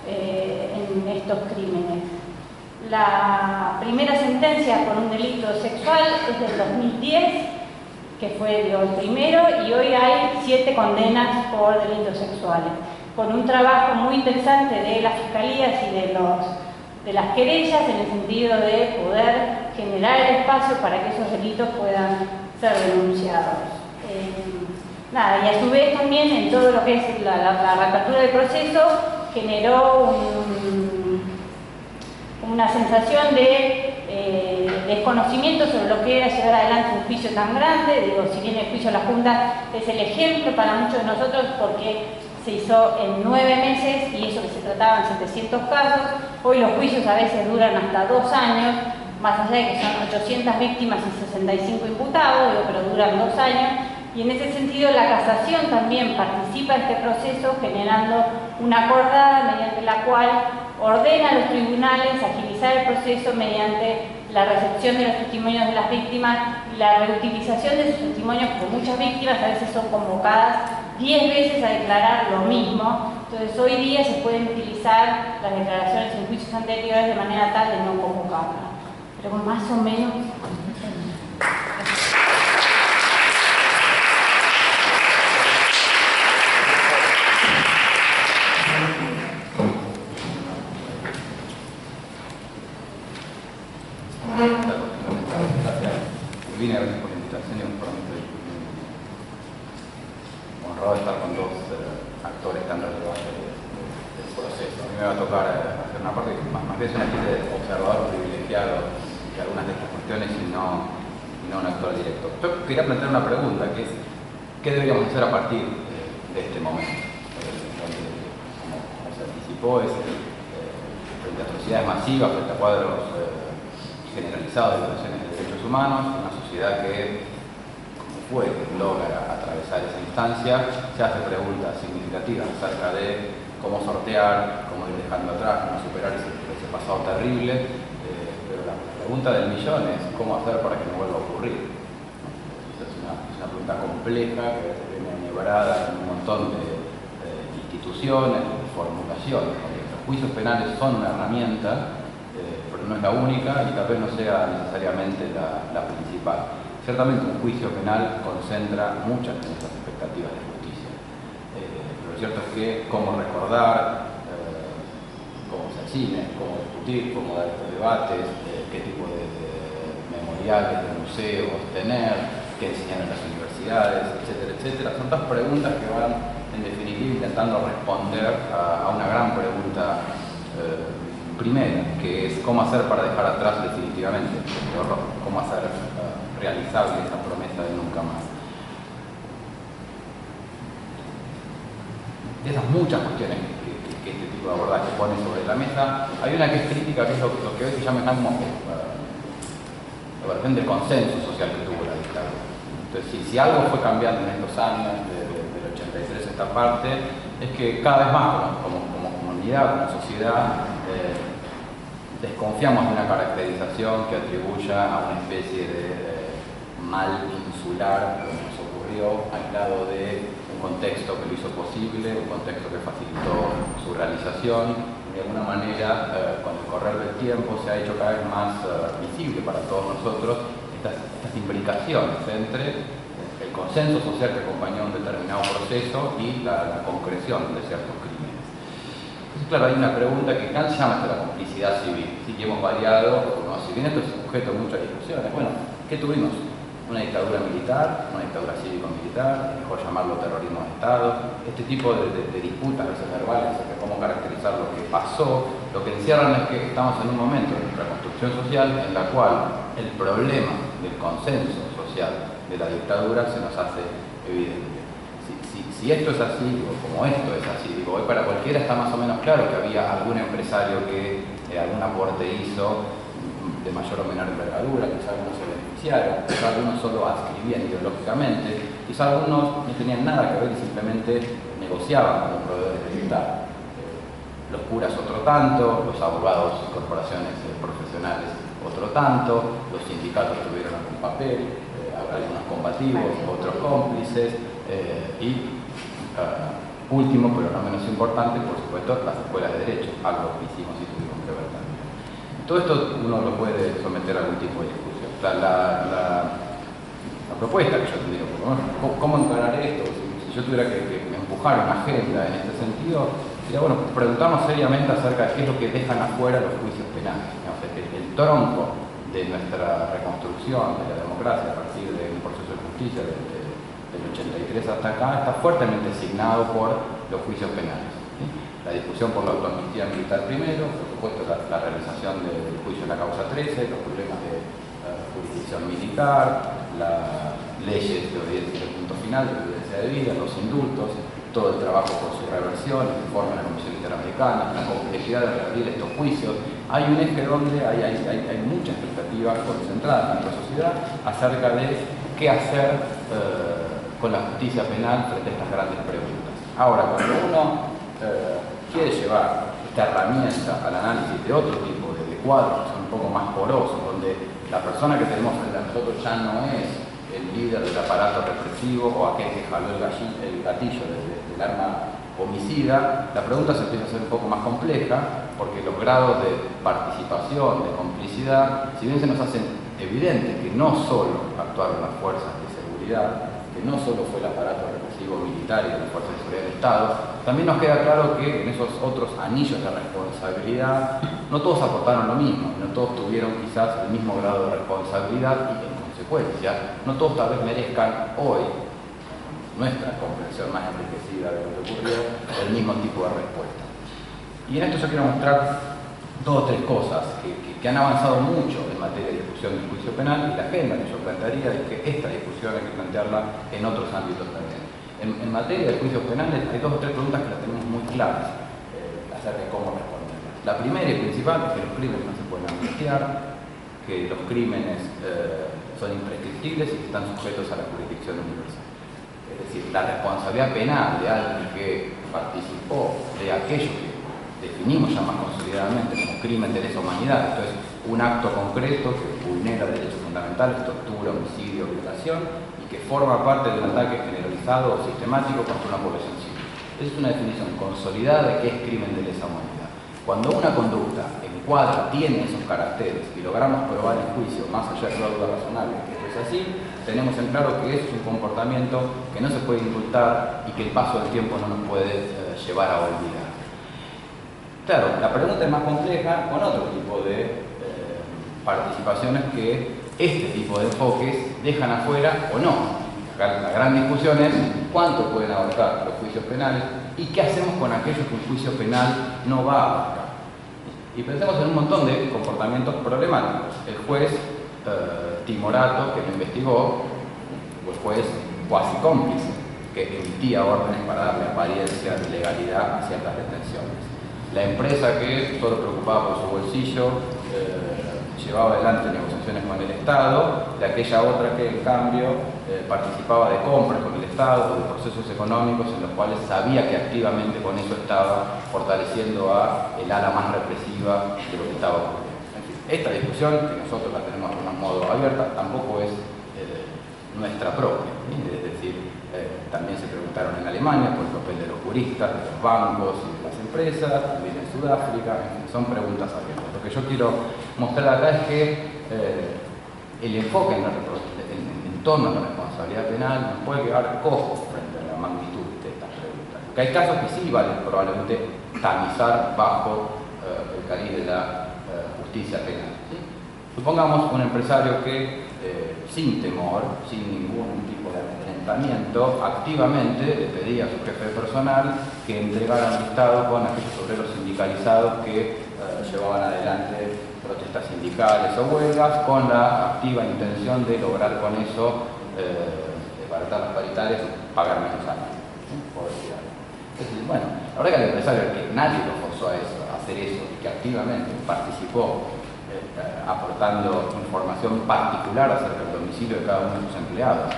en estos crímenes. La primera sentencia por un delito sexual es del 2010, que fue el primero, y hoy hay 7 condenas por delitos sexuales, con un trabajo muy interesante de las fiscalías y de las querellas, en el sentido de poder generar el espacio para que esos delitos puedan ser denunciados. Y a su vez también en todo lo que es la reapertura del proceso generó una sensación de desconocimiento sobre lo que era llevar adelante un juicio tan grande. Si bien el juicio a la Junta es el ejemplo para muchos de nosotros, porque se hizo en 9 meses y eso que se trataban 700 casos, hoy los juicios a veces duran hasta 2 años, más allá de que son 800 víctimas y 65 imputados, pero duran 2 años. Y en ese sentido la casación también participa de este proceso, generando una acordada mediante la cual ordena a los tribunales agilizar el proceso mediante la recepción de los testimonios de las víctimas y la reutilización de sus testimonios, porque muchas víctimas a veces son convocadas 10 veces a declarar lo mismo. Entonces hoy día se pueden utilizar las declaraciones en juicios anteriores de manera tal de no convocarlas. Pero más o menos... Vine, gracias por la invitación y un prometo honrado de estar con 2 actores tan relevantes del proceso. A mí me va a tocar hacer una parte que más bien es una especie de observador privilegiado de algunas de estas cuestiones y no un actor directo. Yo quería plantear una pregunta, que es ¿qué deberíamos hacer a partir de este momento? Donde, como se anticipó, es frente a atrocidades masivas, frente a cuadros generalizados de violaciones de derechos humanos, una sociedad que, como fue, logra atravesar esa instancia, se hace preguntas significativas acerca de cómo sortear, cómo ir dejando atrás, cómo superar ese pasado terrible, pero la pregunta del millón es cómo hacer para que no vuelva a ocurrir. Es una pregunta compleja que viene enhebrada en un montón de instituciones, de formulaciones, porque los juicios penales son una herramienta, pero no es la única y tal vez no sea necesariamente la principal. Ciertamente un juicio penal concentra muchas de nuestras expectativas de justicia. Pero lo cierto es que cómo recordar, cómo hacer cine, cómo discutir, cómo dar estos debates, qué tipo de memoriales, de museos tener, qué enseñar en las universidades, etcétera, etcétera. Son todas preguntas que van, en definitiva, intentando responder a una gran pregunta primera, que es cómo hacer para dejar atrás definitivamente el horror, cómo hacer realizable esa promesa de nunca más. De esas muchas cuestiones que este tipo de abordaje pone sobre la mesa, hay una que es crítica, que es lo que hoy se llama como la versión del consenso social que tuvo la dictadura. Entonces, si algo fue cambiando en estos años, del 83 esta parte, es que cada vez más como comunidad, como sociedad, desconfiamos de una caracterización que atribuya a una especie de mal insular, lo que nos ocurrió, aislado de un contexto que lo hizo posible, un contexto que facilitó su realización. De alguna manera, con el correr del tiempo, se ha hecho cada vez más visible para todos nosotros estas imbricaciones entre el consenso social que acompañó un determinado proceso y la concreción de ciertos crímenes. Entonces, claro, hay una pregunta que se llama la complicidad civil. Sí que hemos variado, ¿no? Si bien esto es sujeto a muchas discusiones, bueno, ¿qué tuvimos? Una dictadura militar, una dictadura cívico-militar, es mejor llamarlo terrorismo de Estado. Este tipo de disputas a veces verbales sobre cómo caracterizar lo que pasó, lo que encierran es que estamos en un momento de nuestra construcción social en la cual el problema del consenso social de la dictadura se nos hace evidente. Si esto es así, como esto es así, hoy para cualquiera está más o menos claro que había algún empresario que algún aporte hizo de mayor o menor envergadura, quizá algunos se beneficiaron, quizá algunos solo adscribían ideológicamente, quizá algunos no tenían nada que ver y simplemente negociaban como proveedores del Estado. Los curas otro tanto, los abogados y corporaciones profesionales otro tanto, los sindicatos tuvieron algún papel, algunos combativos, otros cómplices, y último, pero no menos importante, por supuesto, las escuelas de derecho, algo que hicimos y tuvimos que ver también. Todo esto uno lo puede someter a algún tipo de discusión. La propuesta que yo tendría, ¿cómo encarar esto? Si yo tuviera que empujar una agenda en este sentido, sería bueno, preguntarnos seriamente acerca de qué es lo que dejan afuera los juicios penales. El tronco de nuestra reconstrucción de la democracia a partir del proceso de justicia del 83 hasta acá está fuertemente signado por los juicios penales. La discusión por la autoamnistía militar primero, por supuesto la realización del juicio en la causa 13, los problemas de jurisdicción militar, las leyes de obediencia del punto final, de obediencia de vida, los indultos, todo el trabajo por su reversión, el informe de la Comisión Interamericana, la complejidad de reabrir estos juicios. Hay un eje donde hay mucha expectativa concentrada en nuestra sociedad acerca de qué hacer con la justicia penal frente a estas grandes preguntas. Ahora, cuando uno quiere llevar esta herramienta al análisis de otro tipo de cuadros que son un poco más porosos, donde la persona que tenemos frente a nosotros ya no es el líder del aparato represivo o aquel que jaló el gatillo del arma homicida, la pregunta se empieza a ser un poco más compleja, porque los grados de participación, de complicidad, si bien se nos hacen evidente que no solo actuaron las fuerzas de seguridad, que no solo fue el aparato represivo militar y las fuerzas de seguridad del Estado, también nos queda claro que en esos otros anillos de responsabilidad no todos aportaron lo mismo, no todos tuvieron quizás el mismo grado de responsabilidad y en consecuencia no todos tal vez merezcan hoy, nuestra comprensión más enriquecida de lo que ocurrió, el mismo tipo de respuesta. Y en esto yo quiero mostrar dos o tres cosas que han avanzado mucho en materia de discusión del juicio penal y la agenda que yo plantearía es que esta discusión hay que plantearla en otros ámbitos también. En materia de juicios penales hay dos o tres preguntas que las tenemos muy claras acerca de cómo responderlas. La primera y principal es que los crímenes no se pueden amnistiar, que los crímenes son imprescriptibles y que están sujetos a la jurisdicción universal. Es decir, la responsabilidad penal de alguien que participó de aquello que definimos ya más consolidadamente como crimen de lesa humanidad, esto es un acto concreto que vulnera derechos fundamentales, tortura, homicidio, violación, y que forma parte de un ataque generalizado o sistemático contra una población civil. Esa es una definición consolidada de qué es crimen de lesa humanidad. Cuando una conducta encuadra, tiene esos caracteres y logramos probar en juicio, más allá de la duda razonable, que esto es así, tenemos en claro que es un comportamiento que no se puede indultar y que el paso del tiempo no nos puede llevar a olvidar. Claro, la pregunta es más compleja con otro tipo de participaciones que este tipo de enfoques dejan afuera o no. La gran discusión es cuánto pueden abarcar los juicios penales y qué hacemos con aquellos que un juicio penal no va a abarcar. Y pensemos en un montón de comportamientos problemáticos. El juez timorato que lo investigó, o el juez cuasi cómplice, que emitía órdenes para darle apariencia de legalidad a ciertas detenciones. La empresa que, solo preocupada por su bolsillo, llevaba adelante negociaciones con el Estado, de aquella otra que, en cambio, participaba de compras con el Estado, de procesos económicos en los cuales sabía que activamente con eso estaba fortaleciendo a el ala más represiva de lo que estaba ocurriendo. En fin, esta discusión, que nosotros la tenemos de un modo abierta, tampoco es nuestra propia. Es decir, también se preguntaron en Alemania por el papel de los juristas, de los bancos y de las empresas, también en Sudáfrica, en fin, son preguntas abiertas. Lo que yo quiero mostrar acá es que el enfoque en torno a la responsabilidad penal nos puede quedar cojo frente a la magnitud de estas preguntas. Porque hay casos que sí valen probablemente tamizar bajo el cariz de la justicia penal. ¿Sí? Supongamos un empresario que sin temor, sin ningún tipo de amedrentamiento, activamente le pedía a su jefe de personal que entregara un listado con aquellos obreros sindicalizados que llevaban adelante protestas sindicales o huelgas, con la activa intención de lograr con eso desbaratar las paritarias y pagar menos salario. Entonces, bueno, la verdad que el empresario, que nadie lo forzó a hacer eso, y que activamente participó aportando información particular acerca del domicilio de cada uno de sus empleados,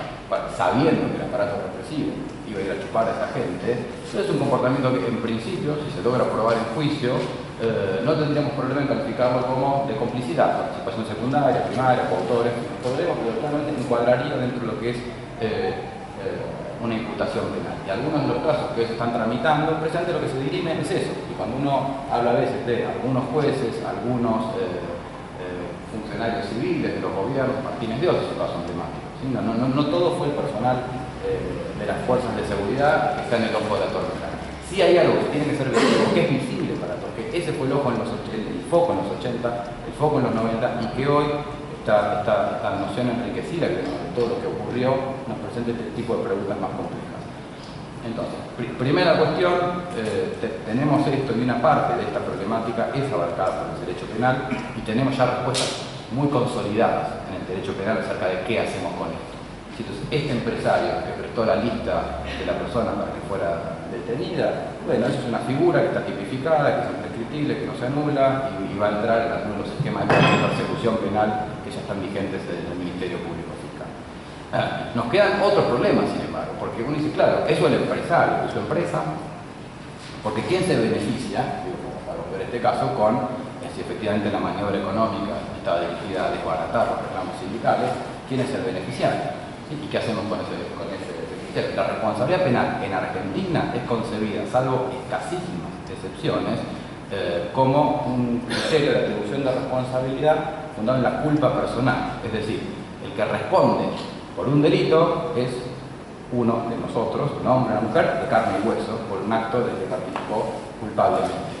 sabiendo que el aparato represivo iba a ir a chupar a esa gente. Eso es un comportamiento que, en principio, si se logra probar en juicio, no tendríamos problema en calificarlo como de complicidad, participación secundaria, primaria, coautores, podremos, pero claramente encuadraría dentro de lo que es una imputación penal. Y algunos de los casos que se están tramitando, precisamente lo que se dirime es eso. Y cuando uno habla a veces de algunos jueces, algunos funcionarios civiles, de los gobiernos, Martínez de otros casos emblemáticos. ¿Sí? No todo fue el personal de las fuerzas de seguridad que está en el ojo de la tormenta. Sí hay algo que tiene que ser visible, que es visible para todos, que ese fue el foco en los 80, el foco en los 90, y que hoy esta noción enriquecida de todo lo que ocurrió nos presenta este tipo de preguntas más complejas. Entonces, primera cuestión, tenemos esto y una parte de esta problemática es abarcada por el derecho penal y tenemos ya respuestas muy consolidadas en el derecho penal acerca de qué hacemos con esto. Entonces, este empresario que prestó la lista de la persona para que fuera detenida, bueno, eso es una figura que está tipificada, que es imprescriptible, que no se anula y va a entrar en algunos esquemas de persecución penal que ya están vigentes desde el Ministerio Público Fiscal. Nos quedan otros problemas, sin embargo, porque uno dice, claro, eso es el empresario, es su empresa, porque ¿quién se beneficia, en este caso, con si efectivamente la maniobra económica está dirigida a desbaratar los reclamos sindicales? ¿Quién es el beneficiario? ¿Sí? ¿Y qué hacemos con ese beneficiario? La responsabilidad penal en Argentina es concebida, salvo escasísimas excepciones, como un criterio de atribución de responsabilidad fundado en la culpa personal. Es decir, el que responde por un delito es uno de nosotros, un hombre, una mujer, de carne y hueso, por un acto del que participó culpablemente.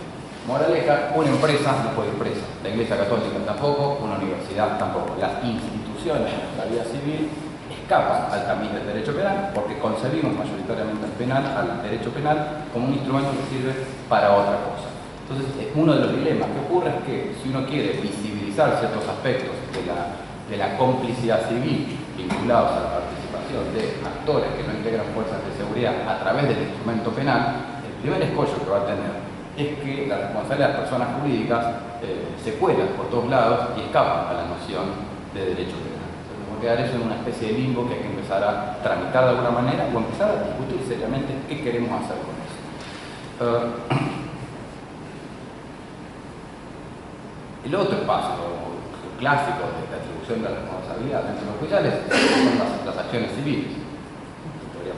Moraleja, una empresa no puede ir presa, la Iglesia Católica tampoco, una universidad tampoco. Las instituciones de la vida civil escapan al tamiz del derecho penal porque concebimos mayoritariamente al derecho penal como un instrumento que sirve para otra cosa. Entonces, uno de los dilemas que ocurre es que si uno quiere visibilizar ciertos aspectos de la complicidad civil vinculados a la participación de actores que no integran fuerzas de seguridad a través del instrumento penal, el primer escollo que va a tener es que la responsabilidad de las personas jurídicas se cuelan por todos lados y escapan a la noción de derecho penal. Entonces, quedar eso en una especie de limbo que hay que empezar a tramitar de alguna manera o empezar a discutir seriamente qué queremos hacer con eso. El otro paso clásico de la atribución de la responsabilidad dentro de los judiciales son las acciones civiles.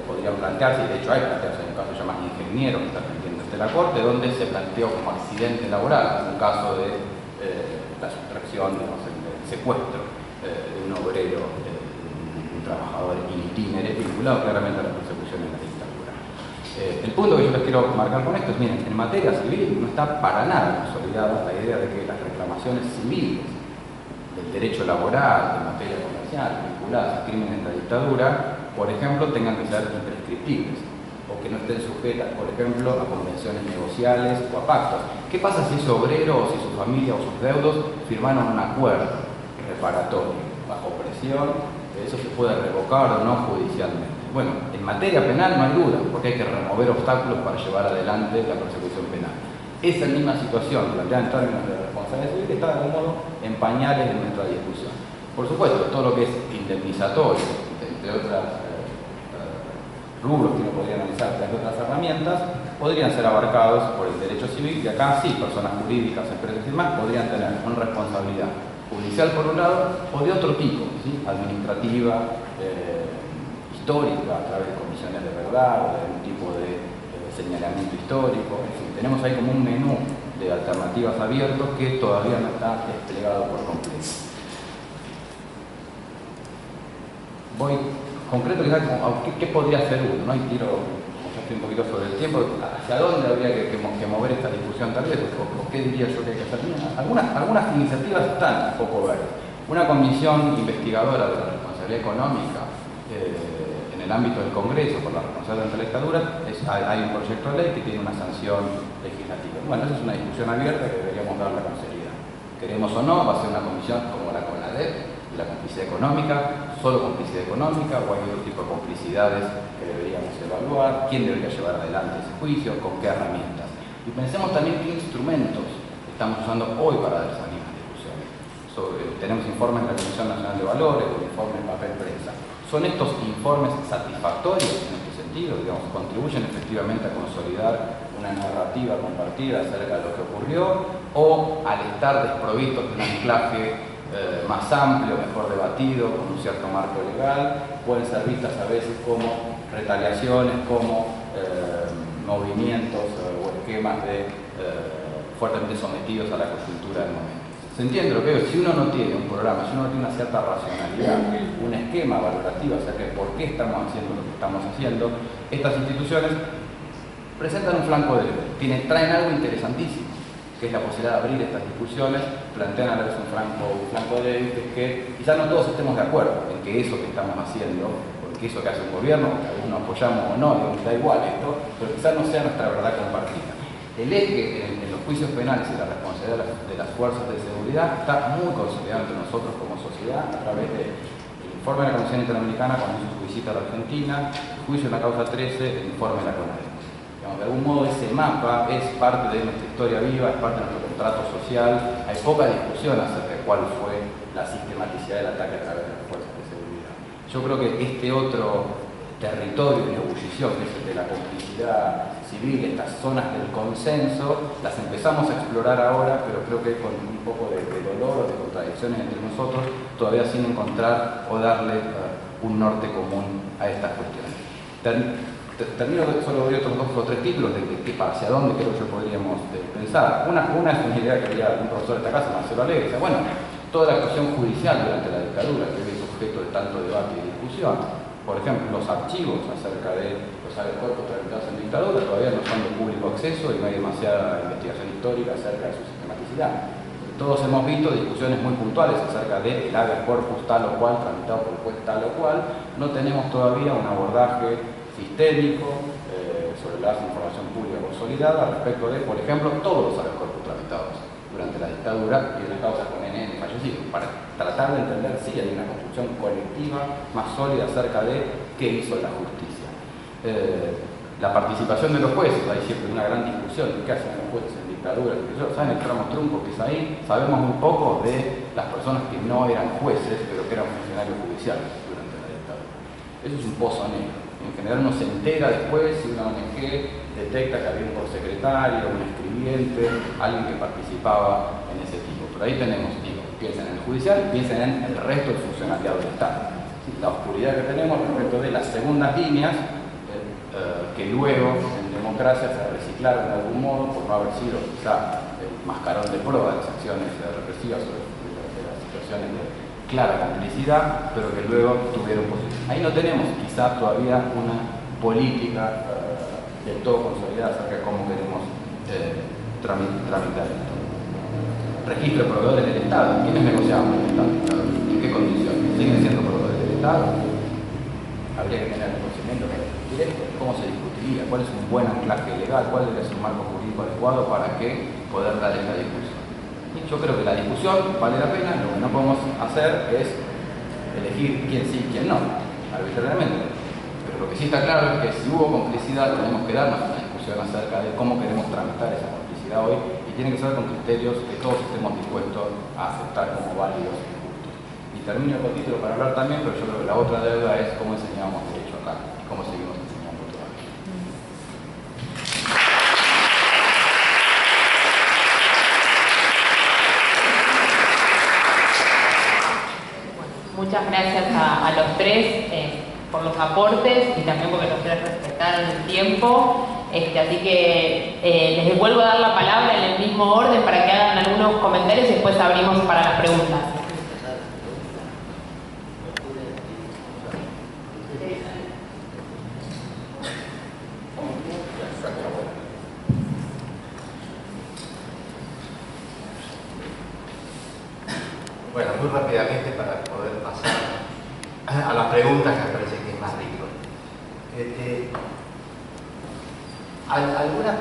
Podrían plantearse, y de hecho hay plantearse en un caso llamado Ingeniero, que está pendiente de la Corte, donde se planteó como accidente laboral, un caso de la sustracción, digamos, el secuestro de un obrero, un trabajador in itinere, vinculado claramente a la persecución en la dictadura. El punto que yo les quiero marcar con esto es, miren, en materia civil no está para nada consolidada la idea de que las reclamaciones civiles del derecho laboral, de materia comercial, vinculadas a crímenes de la dictadura, por ejemplo, tengan que ser imprescriptibles o que no estén sujetas, por ejemplo, a convenciones negociales o a pactos. ¿Qué pasa si ese obrero o si su familia o sus deudos firmaron un acuerdo reparatorio bajo presión? Eso se puede revocar o no judicialmente. Bueno, en materia penal no hay duda, porque hay que remover obstáculos para llevar adelante la persecución penal. Esa misma situación, planteada en términos de responsabilidad civil, está de algún modo en pañales de nuestra discusión. Por supuesto, todo lo que es indemnizatorio, entre otras rubros que uno podría analizar entre otras herramientas, podrían ser abarcados por el derecho civil, y acá sí, personas jurídicas, empresas y demás, podrían tener una responsabilidad judicial por un lado, o de otro tipo, ¿sí? Administrativa, histórica, a través de comisiones de verdad, o de algún tipo de señalamiento histórico, en fin, tenemos ahí como un menú de alternativas abiertos que todavía no está desplegado por completo. Voy concreto, quizás, ¿qué podría hacer uno? ¿No? Y tiro, como ya estoy un poquito sobre el tiempo, ¿hacia dónde habría que mover esta discusión tal vez? ¿O qué diría yo que hay que hacer? Algunas iniciativas están un poco verdes. Una comisión investigadora de la responsabilidad económica en el ámbito del Congreso por la responsabilidad ante la dictadura, hay un proyecto de ley que tiene una sanción legislativa. Bueno, esa es una discusión abierta que deberíamos darla con seriedad. Queremos o no, va a ser una comisión como la CONADEP, la complicidad económica, solo complicidad económica, o hay otro tipo de complicidades que deberíamos evaluar, quién debería llevar adelante ese juicio, con qué herramientas. Y pensemos también qué instrumentos estamos usando hoy para dar esas mismas discusiones. Tenemos informes de la Comisión Nacional de Valores, o informes en papel prensa. ¿Son estos informes satisfactorios en este sentido? Digamos, ¿contribuyen efectivamente a consolidar una narrativa compartida acerca de lo que ocurrió? ¿O al estar desprovistos de un anclaje más amplio, mejor debatido, con un cierto marco legal, pueden ser vistas a veces como retaliaciones, como movimientos o esquemas fuertemente sometidos a la coyuntura del momento? ¿Se entiende lo que digo? Si uno no tiene un programa, si uno no tiene una cierta racionalidad, un esquema valorativo acerca de por qué estamos haciendo lo que estamos haciendo, estas instituciones presentan un flanco débil, traen algo interesantísimo, que es la posibilidad de abrir estas discusiones, plantean a la vez un flanco débil, que es que quizás no todos estemos de acuerdo en que eso que estamos haciendo, o en que eso que hace un gobierno, que algunos apoyamos o no, digamos, da igual esto, pero quizás no sea nuestra verdad compartida. El eje en los juicios penales y la responsabilidad de las fuerzas de seguridad está muy consolidado entre nosotros como sociedad a través del informe de la Comisión Interamericana cuando hizo su visita a la Argentina, el juicio en la causa 13, el informe de la CONADEP. De algún modo ese mapa es parte de nuestra historia viva, es parte de nuestro contrato social. Hay poca discusión acerca de cuál fue la sistematicidad del ataque a través de las fuerzas de seguridad. Yo creo que este otro territorio de ebullición, que es el de la complicidad civil, estas zonas del consenso, las empezamos a explorar ahora, pero creo que con un poco de dolor o de contradicciones entre nosotros, todavía sin encontrar o darle un norte común a estas cuestiones. Termino, solo doy otros 2 o 3 títulos de hacia dónde creo que podríamos pensar. Una es una idea que había un profesor de esta casa, Marcelo Alegre, decía, bueno, toda la actuación judicial durante la dictadura, que es objeto de tanto debate y discusión. Por ejemplo, los archivos acerca de los habeas corpus tramitados en dictadura todavía no son de público acceso y no hay demasiada investigación histórica acerca de su sistematicidad. Todos hemos visto discusiones muy puntuales acerca del habeas corpus tal o cual, tramitado por el juez tal o cual. No tenemos todavía un abordaje sistémico sobre la información pública consolidada respecto de, por ejemplo, todos los habeas corpus tramitados durante la dictadura y en las causas con NN fallecidos, para tratar de entender si hay una construcción colectiva más sólida acerca de qué hizo la justicia. La participación de los jueces, hay siempre una gran discusión de qué hacen los jueces en dictadura, ¿saben el tramo trunco que es ahí? Sabemos muy poco de las personas que no eran jueces, pero porque era un funcionario judicial durante la dictadura. Eso es un pozo negro. En general uno se entera después si una ONG detecta que había un prosecretario, un escribiente, alguien que participaba en ese tipo. Pero ahí tenemos, digo, piensen en el judicial, piensen en el resto del funcionariado del Estado. La oscuridad que tenemos respecto de las segundas líneas, que luego en democracia se reciclaron de algún modo por no haber sido quizá el mascarón de prueba de las acciones represivas o de las situaciones de clara complicidad, pero que luego tuvieron posición. Ahí no tenemos quizá todavía una política del todo consolidada acerca de cómo queremos tramitar esto. Registro de proveedores del Estado. ¿Quiénes negociaban con el Estado? ¿En qué condiciones? ¿Siguen siendo proveedores del Estado? Habría que tener el conocimiento para discutir esto. ¿Cómo se discutiría? ¿Cuál es un buen anclaje legal? ¿Cuál debe ser un marco jurídico adecuado para que poder dar esta discusión? Y yo creo que la discusión vale la pena. Lo que no podemos hacer es elegir quién sí y quién no, arbitrariamente. Pero lo que sí está claro es que si hubo complicidad, tenemos que darnos una discusión acerca de cómo queremos tramitar esa complicidad hoy, y tiene que ser con criterios que todos estemos dispuestos a aceptar como válidos y justos. Y termino el capítulo para hablar también, pero yo creo que la otra deuda es cómo enseñamos derecho acá y cómo seguimos enseñando todavía. Muchas gracias a los tres por los aportes y también porque los tres respetaron el tiempo. Así que les vuelvo a dar la palabra en el mismo orden para que hagan algunos comentarios y después abrimos para las preguntas. Bueno, muy rápidamente para poder pasar a las preguntas, que me parece que es más rico.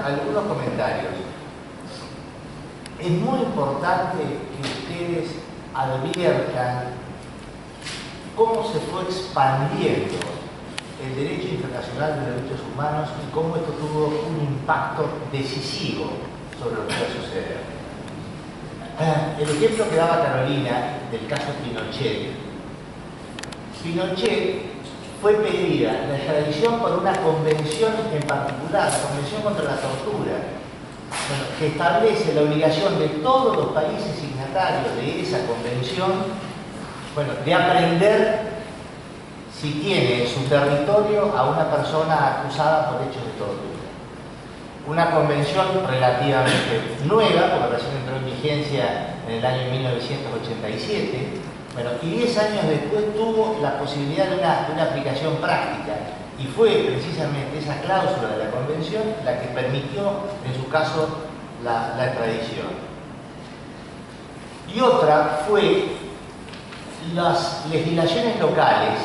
Algunos comentarios. Es muy importante que ustedes adviertan cómo se fue expandiendo el derecho internacional de derechos humanos y cómo esto tuvo un impacto decisivo sobre lo que va a suceder. El ejemplo que daba Carolina del caso Pinochet. Pinochet fue pedida la extradición por una convención en particular, la Convención contra la Tortura, que establece la obligación de todos los países signatarios de esa convención, de aprender si tiene en su territorio a una persona acusada por hechos de tortura. Una convención relativamente nueva, porque recién entró en vigencia en el año 1987, y 10 años después tuvo la posibilidad de una aplicación práctica, y fue precisamente esa cláusula de la convención la que permitió, en su caso, la extradición. Y otra fue las legislaciones locales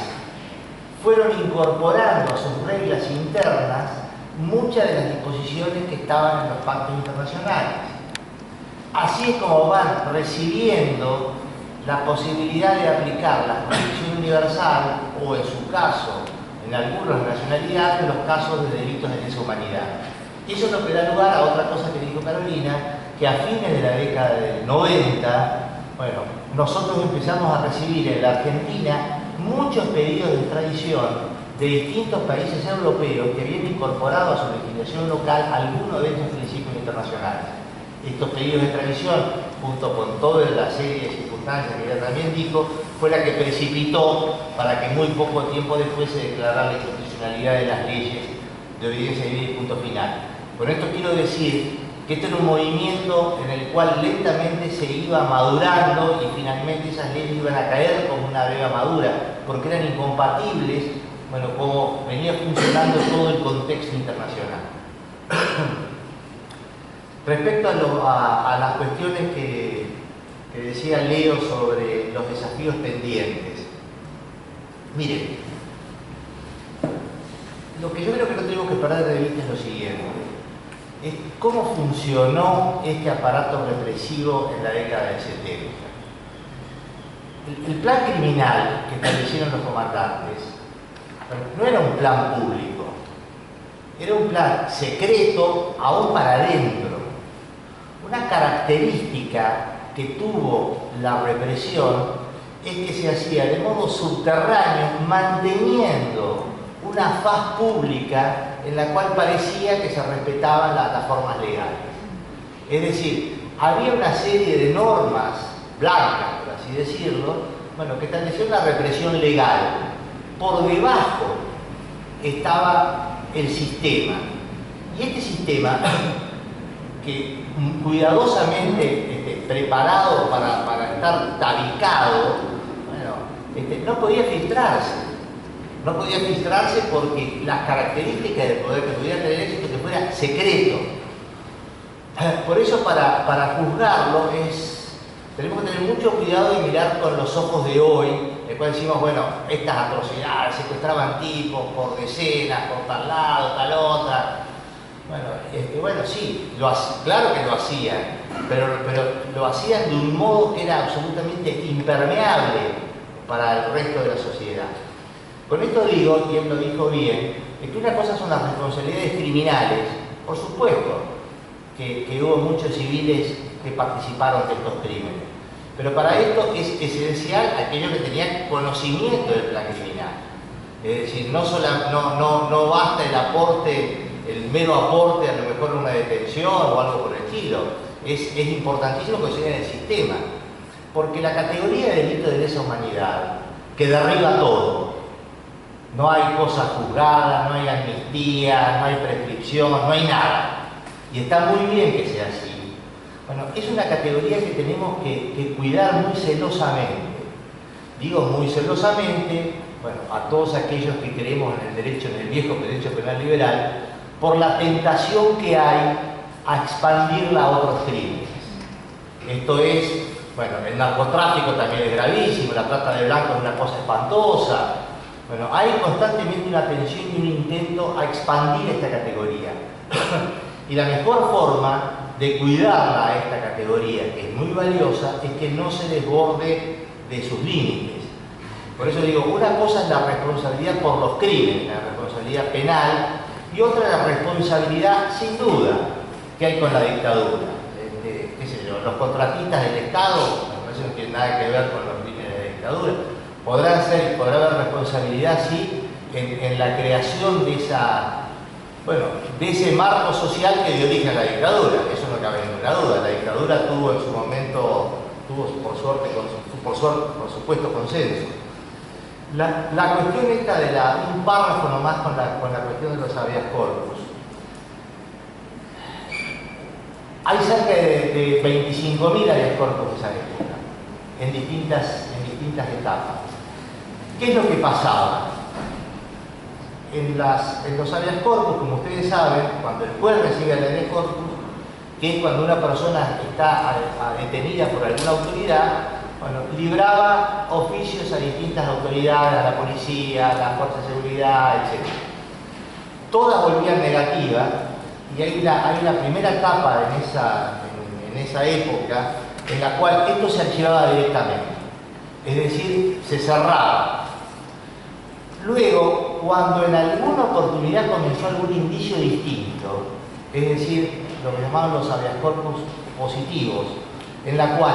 fueron incorporando a sus reglas internas muchas de las disposiciones que estaban en los pactos internacionales. Así es como van recibiendo la posibilidad de aplicar la justicia universal, o en su caso, en algunas nacionalidades, los casos de delitos de lesa humanidad. Y eso es lo que da lugar a otra cosa que dijo Carolina, que a fines de la década del 90, nosotros empezamos a recibir en la Argentina muchos pedidos de extradición de distintos países europeos que habían incorporado a su legislación local algunos de estos principios internacionales. Estos pedidos de extradición, junto con toda la serie de circunstancias que ella también dijo, fue la que precipitó para que muy poco tiempo después se declarara la inconstitucionalidad de las leyes de obediencia civil y punto final. Con esto quiero decir que este era un movimiento en el cual lentamente se iba madurando y finalmente esas leyes iban a caer como una beba madura, porque eran incompatibles, como venía funcionando todo el contexto internacional. Respecto a las cuestiones que decía Leo sobre los desafíos pendientes, miren, lo que yo creo que no tenemos que perder de vista es lo siguiente: es cómo funcionó este aparato represivo en la década del 70. El plan criminal que establecieron los comandantes no era un plan público, era un plan secreto aún para adentro. Una característica que tuvo la represión es que se hacía de modo subterráneo, manteniendo una faz pública en la cual parecía que se respetaban las formas legales. Es decir, había una serie de normas blancas, por así decirlo, bueno, que establecían una represión legal. Por debajo estaba el sistema. Y este sistema, que cuidadosamente preparado para estar tabicado, bueno, no podía filtrarse. No podía filtrarse porque las características del poder que pudiera tener éxito que fuera secreto. Por eso para juzgarlo tenemos que tener mucho cuidado de mirar con los ojos de hoy, el cual decimos, bueno, estas atrocidades, secuestraban tipos por decenas, por tal lado, tal otra. Bueno, sí, claro que lo hacían, pero lo hacían de un modo que era absolutamente impermeable para el resto de la sociedad. Con esto digo, y él lo dijo bien, es que una cosa son las responsabilidades criminales, por supuesto que hubo muchos civiles que participaron de estos crímenes, pero para esto es esencial aquellos que tenían conocimiento del plan criminal. Es decir, no basta el mero aporte, a lo mejor una detención o algo por el estilo. Es importantísimo que se en el sistema, porque la categoría de delito de lesa humanidad, que derriba todo, no hay cosa juzgada, no hay amnistía, no hay prescripción, no hay nada. Y está muy bien que sea así. Bueno, es una categoría que tenemos que cuidar muy celosamente. Digo muy celosamente, bueno, a todos aquellos que creemos en el derecho, en el viejo derecho penal liberal, por la tentación que hay a expandirla a otros crímenes. Esto es, bueno, el narcotráfico también es gravísimo, la trata de blancos es una cosa espantosa. Bueno, hay constantemente una tensión y un intento a expandir esta categoría. Y la mejor forma de cuidarla a esta categoría, que es muy valiosa, es que no se desborde de sus límites. Por eso digo, una cosa es la responsabilidad por los crímenes, la responsabilidad penal, y otra es la responsabilidad, sin duda, que hay con la dictadura. Qué sé yo, los contratistas del Estado, me parece que no tienen nada que ver con los crímenes de la dictadura. Podrá haber responsabilidad, sí, en la creación de ese marco social que dio origen a la dictadura. Eso no cabe ninguna duda. La dictadura tuvo en su momento, por supuesto, consenso. La cuestión esta de un párrafo nomás con la cuestión de los habeas corpus. Hay cerca de 25.000 habeas corpus de esa época, en distintas etapas. ¿Qué es lo que pasaba? En los habeas corpus, como ustedes saben, cuando el juez recibe el habeas corpus, que es cuando una persona está detenida por alguna autoridad, bueno, libraba oficios a distintas autoridades, a la policía, a la fuerza de seguridad, etc. Todas volvían negativas, y hay una primera etapa en esa época en la cual esto se archivaba directamente, es decir, se cerraba. Luego, cuando en alguna oportunidad comenzó algún indicio distinto, es decir, lo que llamaban los habeas corpus positivos, en la cual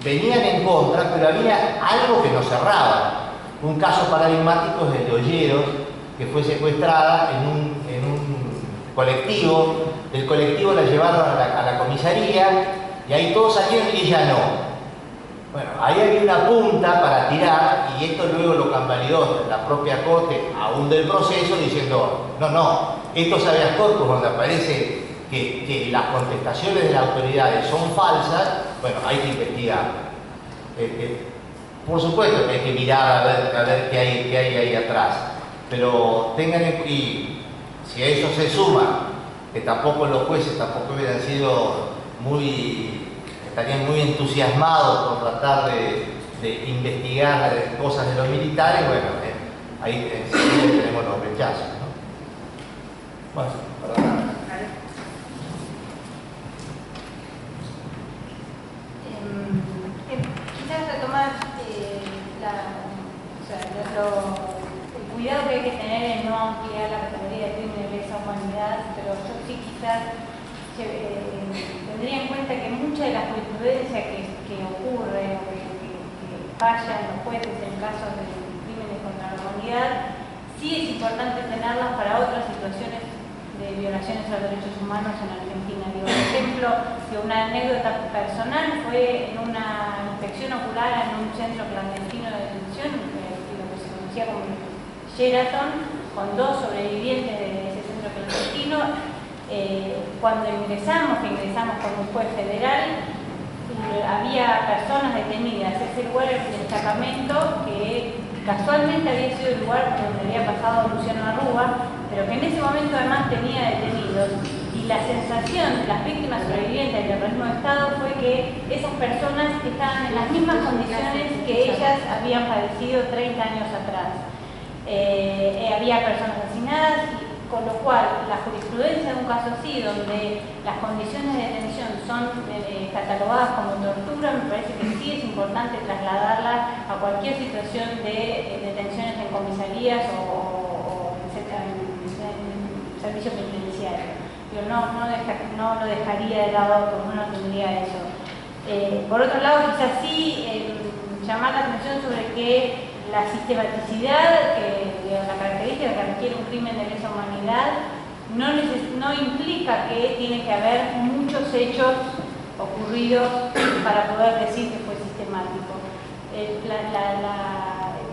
venían en contra, pero había algo que no cerraba. Un caso paradigmático es el de Olleros, que fue secuestrada en un colectivo. Del colectivo la llevaron a la comisaría y ahí todos salieron y ella no. Bueno, ahí había una punta para tirar y esto luego lo convalidó la propia Corte, aún del proceso, diciendo no, estos habeas corpus donde aparece que las contestaciones de las autoridades son falsas, bueno, hay que investigar. Por supuesto que hay que mirar a ver qué hay ahí atrás, pero tengan y si a eso se suma que tampoco los jueces tampoco hubieran sido estarían muy entusiasmados por tratar de investigar cosas de los militares, bueno, ahí tenemos los rechazos, ¿no? Bueno, perdón. Quizás retomar el cuidado que hay que tener en no ampliar la categoría de crímenes de lesa humanidad, pero yo sí quizás tendría en cuenta que mucha de la jurisprudencia que ocurre o que fallan los jueces en casos de crímenes contra la humanidad, sí es importante tenerlas para otras situaciones de violaciones a los derechos humanos en Argentina. Digo, por ejemplo, que una anécdota personal fue en una inspección ocular en un centro clandestino de detención, lo que se conocía como Sheraton, con 2 sobrevivientes de ese centro clandestino. Cuando ingresamos con un juez federal, había personas detenidas. Ese lugar era un destacamento que casualmente había sido el lugar donde había pasado Luciano Arruga, pero que en ese momento además tenía detenidos. Y la sensación de las víctimas sobrevivientes del terrorismo de Estado fue que esas personas estaban en las mismas condiciones que ellas habían padecido 30 años atrás. Había personas asesinadas, con lo cual la jurisprudencia de un caso así, donde las condiciones de detención son catalogadas como tortura, me parece que sí es importante trasladarla a cualquier situación de detenciones en comisarías o en servicio penitenciario. Yo no lo dejaría de lado, porque no tendría eso. Por otro lado, quizás sí llamar la atención sobre que la sistematicidad, la característica que requiere un crimen de lesa humanidad, no implica que tiene que haber muchos hechos ocurridos para poder decir que fue sistemático.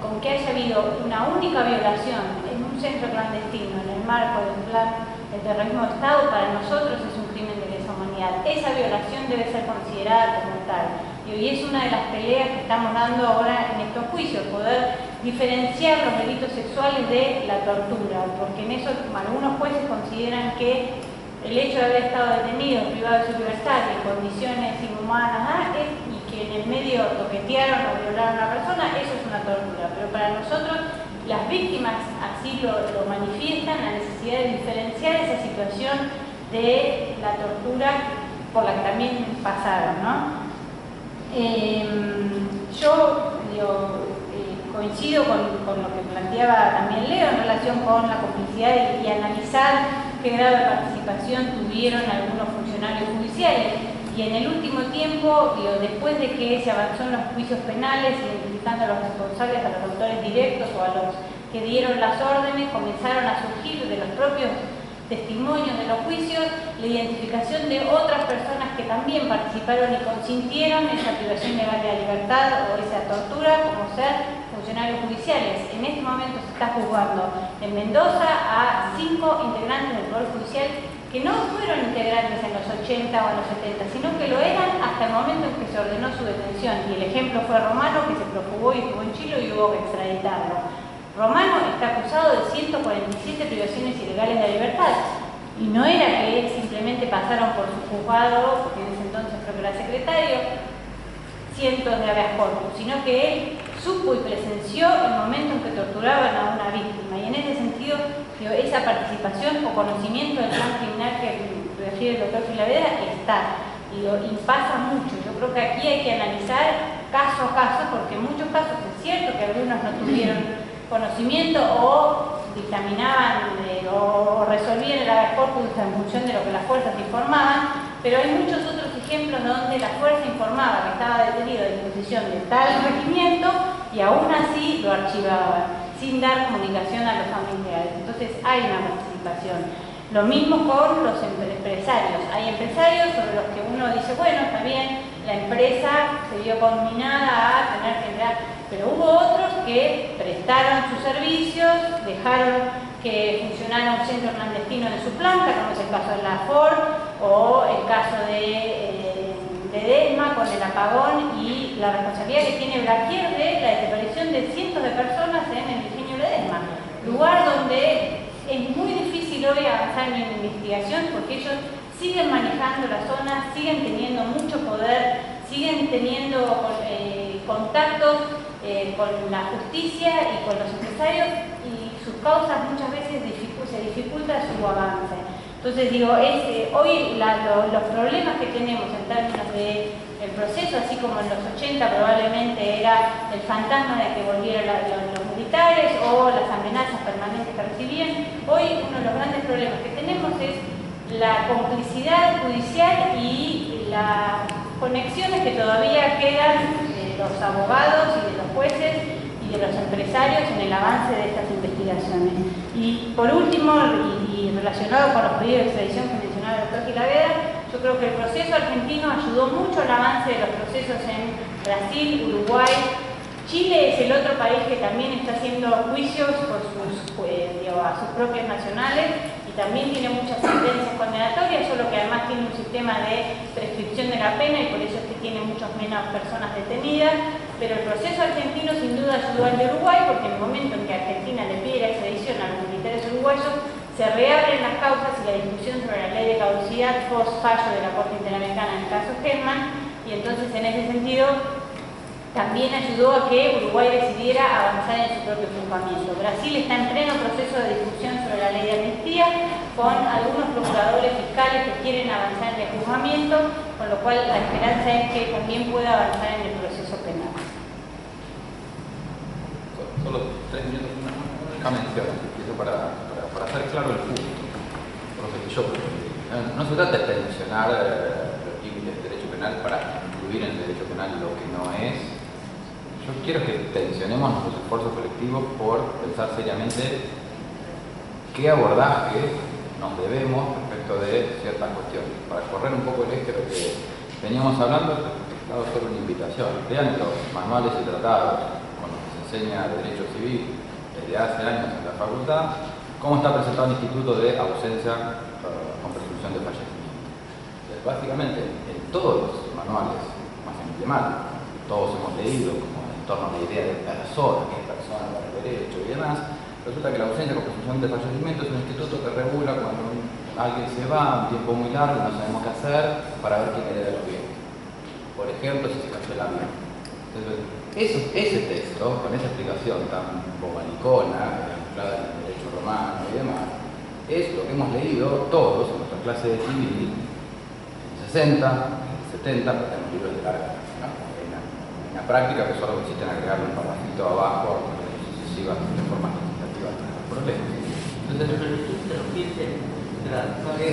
Con que haya habido una única violación en un centro clandestino en el marco del plan del terrorismo de Estado, para nosotros es un crimen de lesa humanidad. Esa violación debe ser considerada como tal. Y hoy es una de las peleas que estamos dando ahora en estos juicios, poder diferenciar los delitos sexuales de la tortura, porque en eso algunos jueces consideran que el hecho de haber estado detenido, privado de su libertad, en condiciones inhumanas, y que en el medio toquetearon o violaron a una persona, eso es una tortura. Pero para nosotros, las víctimas así lo manifiestan, la necesidad de diferenciar esa situación de la tortura por la que también pasaron, ¿no? Yo coincido con lo que planteaba también Leo en relación con la complicidad y analizar qué grado de participación tuvieron algunos funcionarios judiciales. Y en el último tiempo, después de que se avanzó en los juicios penales, identificando a los responsables, a los autores directos o a los que dieron las órdenes, comenzaron a surgir de los propios testimonios de los juicios la identificación de otras personas que también participaron y consintieron esa privación legal de la libertad o esa tortura, como ser funcionarios judiciales. En este momento se está juzgando en Mendoza a 5 integrantes del Poder Judicial que no fueron integrantes en los 80 o en los 70, sino que lo eran hasta el momento en que se ordenó su detención. Y el ejemplo fue Romano, que se profugó y estuvo en Chile y hubo que extraditarlo. Romano está acusado de 147 privaciones ilegales de la libertad. Y no era que simplemente pasaron por su juzgado, porque en ese entonces creo que era secretario, cientos de habeas corpus, sino que él supo y presenció el momento en que torturaban a una víctima. Y en ese sentido, esa participación o conocimiento del plan criminal que refiere el doctor Filaveda está. Y pasa mucho. Yo creo que aquí hay que analizar caso a caso, porque en muchos casos es cierto que algunos no tuvieron conocimiento o dictaminaban o resolvían el habeas corpus en función de lo que las fuerzas informaban, pero hay muchos otros ejemplos donde la fuerza informaba que estaba detenido a disposición de tal regimiento y aún así lo archivaban, sin dar comunicación a los familiares. Entonces hay una participación. Lo mismo con los empresarios. Hay empresarios sobre los que uno dice, bueno, está bien, la empresa se vio conminada a tener que entrar, pero hubo otros que prestaron sus servicios, dejaron que funcionara un centro clandestino en su planta, como es el caso de la Ford o el caso de Desma con el apagón y la responsabilidad que tiene Blaquier de la desaparición de cientos de personas en el ingenio de Desma, lugar donde es muy difícil hoy avanzar en la investigación porque ellos siguen manejando la zona, siguen teniendo mucho poder, siguen teniendo contactos con la justicia y con los empresarios y sus causas muchas veces se dificulta su avance. Entonces digo, hoy los problemas que tenemos en términos del proceso, así como en los 80 probablemente era el fantasma de que volvieran los militares o las amenazas permanentes que recibían, hoy uno de los grandes problemas que tenemos es la complicidad judicial y las conexiones que todavía quedan de los abogados y de los jueces y de los empresarios en el avance de estas investigaciones. Y por último, y relacionado con los pedidos de extradición que mencionaba el doctor Quilaveda, yo creo que el proceso argentino ayudó mucho al avance de los procesos en Brasil, Uruguay. Chile es el otro país que también está haciendo juicios por a sus propios nacionales y también tiene muchas sentencias condenatorias, solo que además tiene un sistema de prescripción de la pena y por eso es que tiene muchas menos personas detenidas. Pero el proceso argentino sin duda ayudó al de Uruguay, porque en el momento en que Argentina le pide la extradición a los militares uruguayos, se reabren las causas y la discusión sobre la ley de caducidad post fallo de la Corte Interamericana en el caso Hellman, y entonces en ese sentido también ayudó a que Uruguay decidiera avanzar en su propio juzgamiento. Brasil está en pleno proceso de discusión sobre la ley de amnistía, con algunos procuradores fiscales que quieren avanzar en el juzgamiento, con lo cual la esperanza es que también pueda avanzar en el proceso penal. Solo 3 minutos, una mención, para hacer claro el punto. Por lo que yo no se trata de tensionar los límites del derecho penal para incluir en el derecho penal lo que no es. Yo quiero que tensionemos nuestros esfuerzos colectivos por pensar seriamente qué abordaje nos debemos respecto de ciertas cuestiones. Para correr un poco el eje de lo que veníamos hablando, he dado solo una invitación. Vean los manuales y tratados con los que se enseña Derecho Civil desde hace años en la facultad, cómo está presentado el Instituto de Ausencia con presunción de fallecimiento. Básicamente, en todos los manuales más emblemáticos, todos hemos leído como en torno a la idea de persona, que es persona para el derecho y demás, resulta que la ausencia con presunción de fallecimiento es un instituto que regula cuando alguien se va un tiempo muy largo y no sabemos qué hacer para ver quién hereda los bienes. Por ejemplo, si se cayó el avión. Entonces, ese texto, con esa explicación tan bobalicona, anclada en el derecho romano y demás, es lo que hemos leído todos en nuestra clase de civil, en 60, en 70, en los libros de larga. En la práctica, que solo consiste en agregarle un parrafito abajo a las sucesivas reformas legislativas de los problemas. Entonces,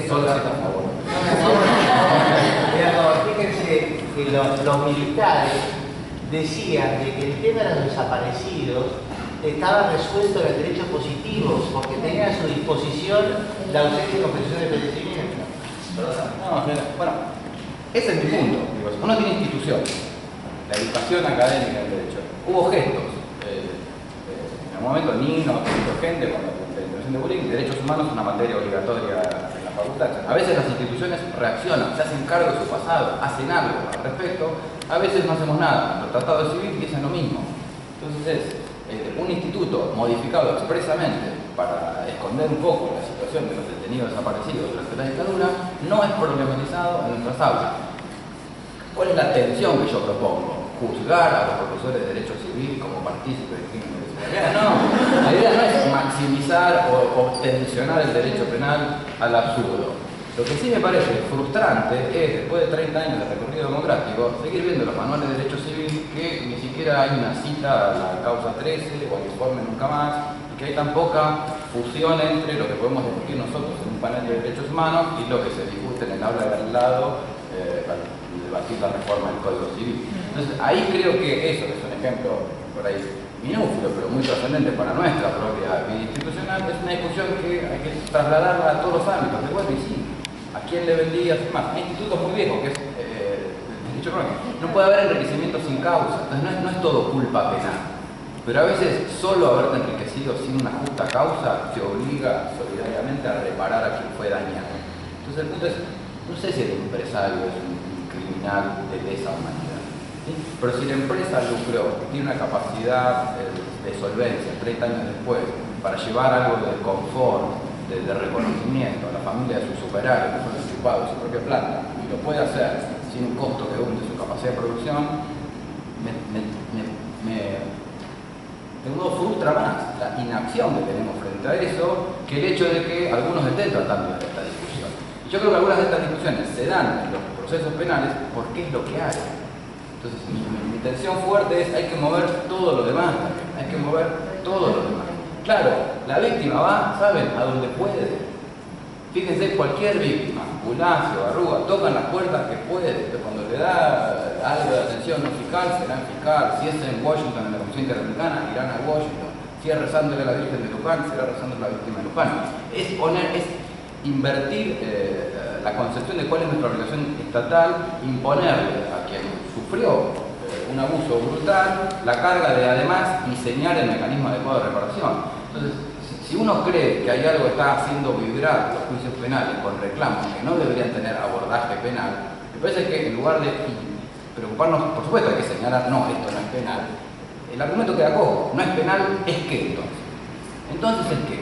solo si está a favor. Fíjense que los militares decían de que el tema de los desaparecidos estaba resuelto en el derecho positivo, porque tenía a su disposición la ausencia y compensación de fallecimiento. Bueno, ese es mi punto. Digo, uno tiene instituciones, la educación académica del derecho. Hubo gestos. En algún momento, Nino, gente, cuando la intervención de bullying, derechos humanos es una materia obligatoria en la facultad. A veces las instituciones reaccionan, se hacen cargo de su pasado, hacen algo al respecto. A veces no hacemos nada. Nuestro tratado civil dice lo mismo. Entonces un instituto modificado expresamente para esconder un poco la situación de los detenidos desaparecidos durante la dictadura no es problematizado en nuestras aulas. ¿Cuál es la tensión que yo propongo? ¿Juzgar a los profesores de Derecho Civil como partícipes de crímenes? No, la idea no es maximizar o tensionar el derecho penal al absurdo. Lo que sí me parece frustrante es, después de 30 años de recorrido democrático, seguir viendo los manuales de Derecho Civil que ni siquiera hay una cita a la causa 13 o el informe nunca más, y que hay tan poca fusión entre lo que podemos discutir nosotros en un panel de derechos humanos y lo que se discute en el aula de al lado al debatir la reforma del Código Civil. Entonces, ahí creo que eso es un ejemplo por ahí minúsculo, pero muy trascendente para nuestra propia vida institucional, es una discusión que hay que trasladarla a todos los ámbitos, de vuelta y sí. ¿A quién le vendía? Más, un instituto muy viejo que es el derecho crónico. No puede haber enriquecimiento sin causa, entonces no es todo culpa penal. Pero a veces solo haberte enriquecido sin una justa causa te obliga solidariamente a reparar a quien fue dañado. Entonces el punto es, no sé si el empresario es un criminal de lesa humanidad, ¿sí? Pero si la empresa lucró, tiene una capacidad de solvencia 30 años después para llevar algo de confort, de reconocimiento a la familia de sus superarios que son desocupados de su propia planta, y lo puede hacer sin un costo que hunde su capacidad de producción, de un modo frustra más la inacción que tenemos frente a eso que el hecho de que algunos estén tratando de esta discusión. Y yo creo que algunas de estas discusiones se dan en los procesos penales porque es lo que hay. Entonces mi intención fuerte es hay que mover todo lo demás también, hay que mover todo lo demás. Claro, la víctima va, ¿saben?, a donde puede. Fíjense, cualquier víctima, Bulacio, Arruga, tocan las puertas que puede. Cuando le da algo de atención no fiscal, será fiscal. Si es en Washington, en la Comisión Constitución Interamericana, irán a Washington, siga rezándole a la Virgen de Luján, será rezándole a la víctima de Luján. Es invertir la concepción de cuál es nuestra obligación estatal, imponerle a quien sufrió un abuso brutal la carga de además diseñar el mecanismo adecuado de reparación. Entonces, si uno cree que hay algo que está haciendo vibrar los juicios penales con reclamos que no deberían tener abordaje penal, me parece que en lugar de preocuparnos, por supuesto hay que señalar, no, esto no es penal, el argumento queda cojo, no es penal, ¿es qué entonces? Entonces es que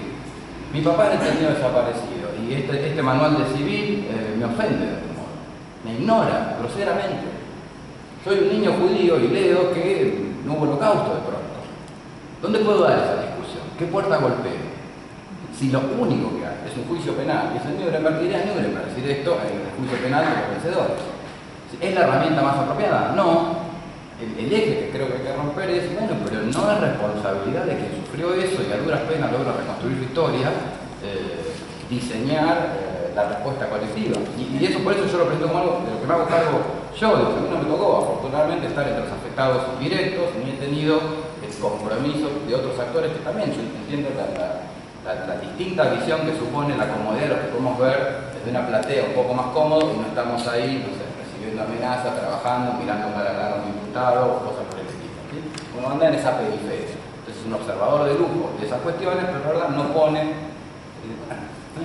mi papá es detenido desaparecido y este manual de civil me ofende de algún modo, me ignora groseramente. Soy un niño judío y leo que no hubo holocausto de pronto. ¿Dónde puedo dar esa discusión? ¿Qué puerta golpeo? Si lo único que hay es un juicio penal, y es el Nuremberg, diría Nuremberg, decir esto en el juicio penal de los vencedores. ¿Es la herramienta más apropiada? No. El eje que creo que hay que romper es, bueno, pero no es responsabilidad de quien sufrió eso y a duras penas logra reconstruir su historia, diseñar la respuesta colectiva. Y eso por eso yo lo presento como algo de lo que me hago cargo yo. A mí no me tocó, afortunadamente, estar entre los afectados directos, ni he tenido el compromiso de otros actores que también, yo entiendo la distinta visión que supone la comodidad de lo que podemos ver desde una platea un poco más cómodo y no estamos ahí, no sé, recibiendo amenazas, trabajando, mirando para la a un diputado o cosas por el estilo. ¿Sí? Uno anda en esa periferia. Entonces es un observador de lujo de esas cuestiones, pero la verdad no pone,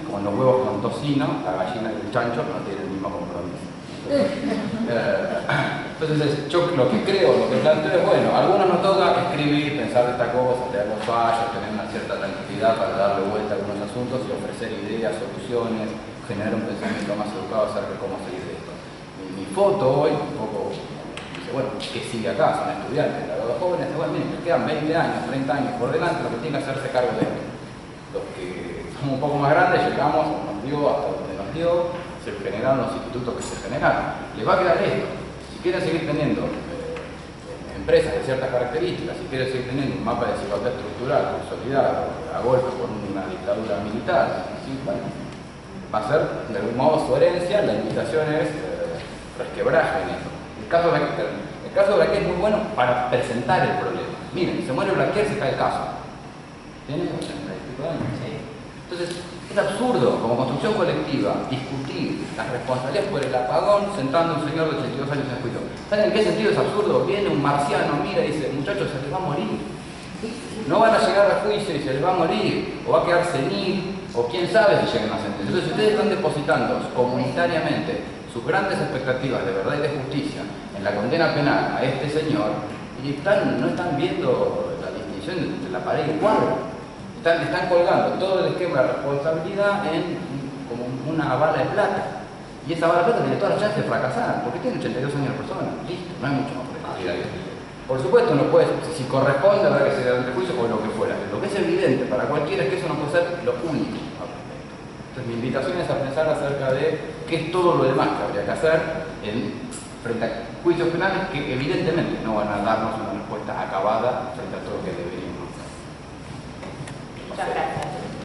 como en los huevos con tocino, la gallina y el chancho no tienen el mismo compromiso. Entonces yo lo que creo, lo que planteo es, bueno, a algunos nos toca escribir, pensar de esta cosa, leer los fallos, tener una cierta tranquilidad para darle vuelta a algunos asuntos y ofrecer ideas, soluciones, generar un pensamiento más educado acerca de cómo seguir de esto. Mi foto hoy, un poco, dice, bueno, ¿qué sigue acá? Son estudiantes, los jóvenes, bueno, miren, les quedan 20 años, 30 años por delante, lo que tienen que hacerse cargo de esto. Los que somos un poco más grandes, llegamos, nos dio hasta donde nos dio, se generaron los institutos que se generaron. Les va a quedar esto. Si quieren seguir teniendo empresas de ciertas características, si quieren seguir teniendo un mapa de desigualdad estructural consolidado a golpe por una dictadura militar, ¿sí? Bueno, va a ser de algún modo su herencia. La invitación es resquebraje en eso. El caso de Blaquier es muy bueno para presentar el problema. Miren, se muere Blaquier, se cae el caso. ¿Tiene 80 y pico años? Sí. Entonces, es absurdo, como construcción colectiva, discutir las responsabilidades por el apagón sentando a un señor de 82 años en el juicio. ¿Saben en qué sentido es absurdo? Viene un marciano, mira y dice, muchachos, se les va a morir. No van a llegar a juicio y se les va a morir, o va a quedar senil, o quién sabe si llegan a sentencia. Entonces, si ustedes están depositando comunitariamente sus grandes expectativas de verdad y de justicia en la condena penal a este señor, y no están viendo la distinción entre la pared y el cuadro. Están colgando todo el esquema de responsabilidad en como una bala de plata. Y esa bala de plata tiene todas las chances de fracasar, porque tiene 82 años de persona. Listo, no hay mucho más por decir ahí. Por supuesto, no puede, si corresponde, habrá que seguir ante juicio o lo que fuera. Lo que es evidente para cualquiera es que eso no puede ser lo único al respecto. Entonces, mi invitación es a pensar acerca de qué es todo lo demás que habría que hacer frente a juicios penales que evidentemente no van a darnos una respuesta acabada frente a todo lo que deberíamos hacer. Muchas gracias.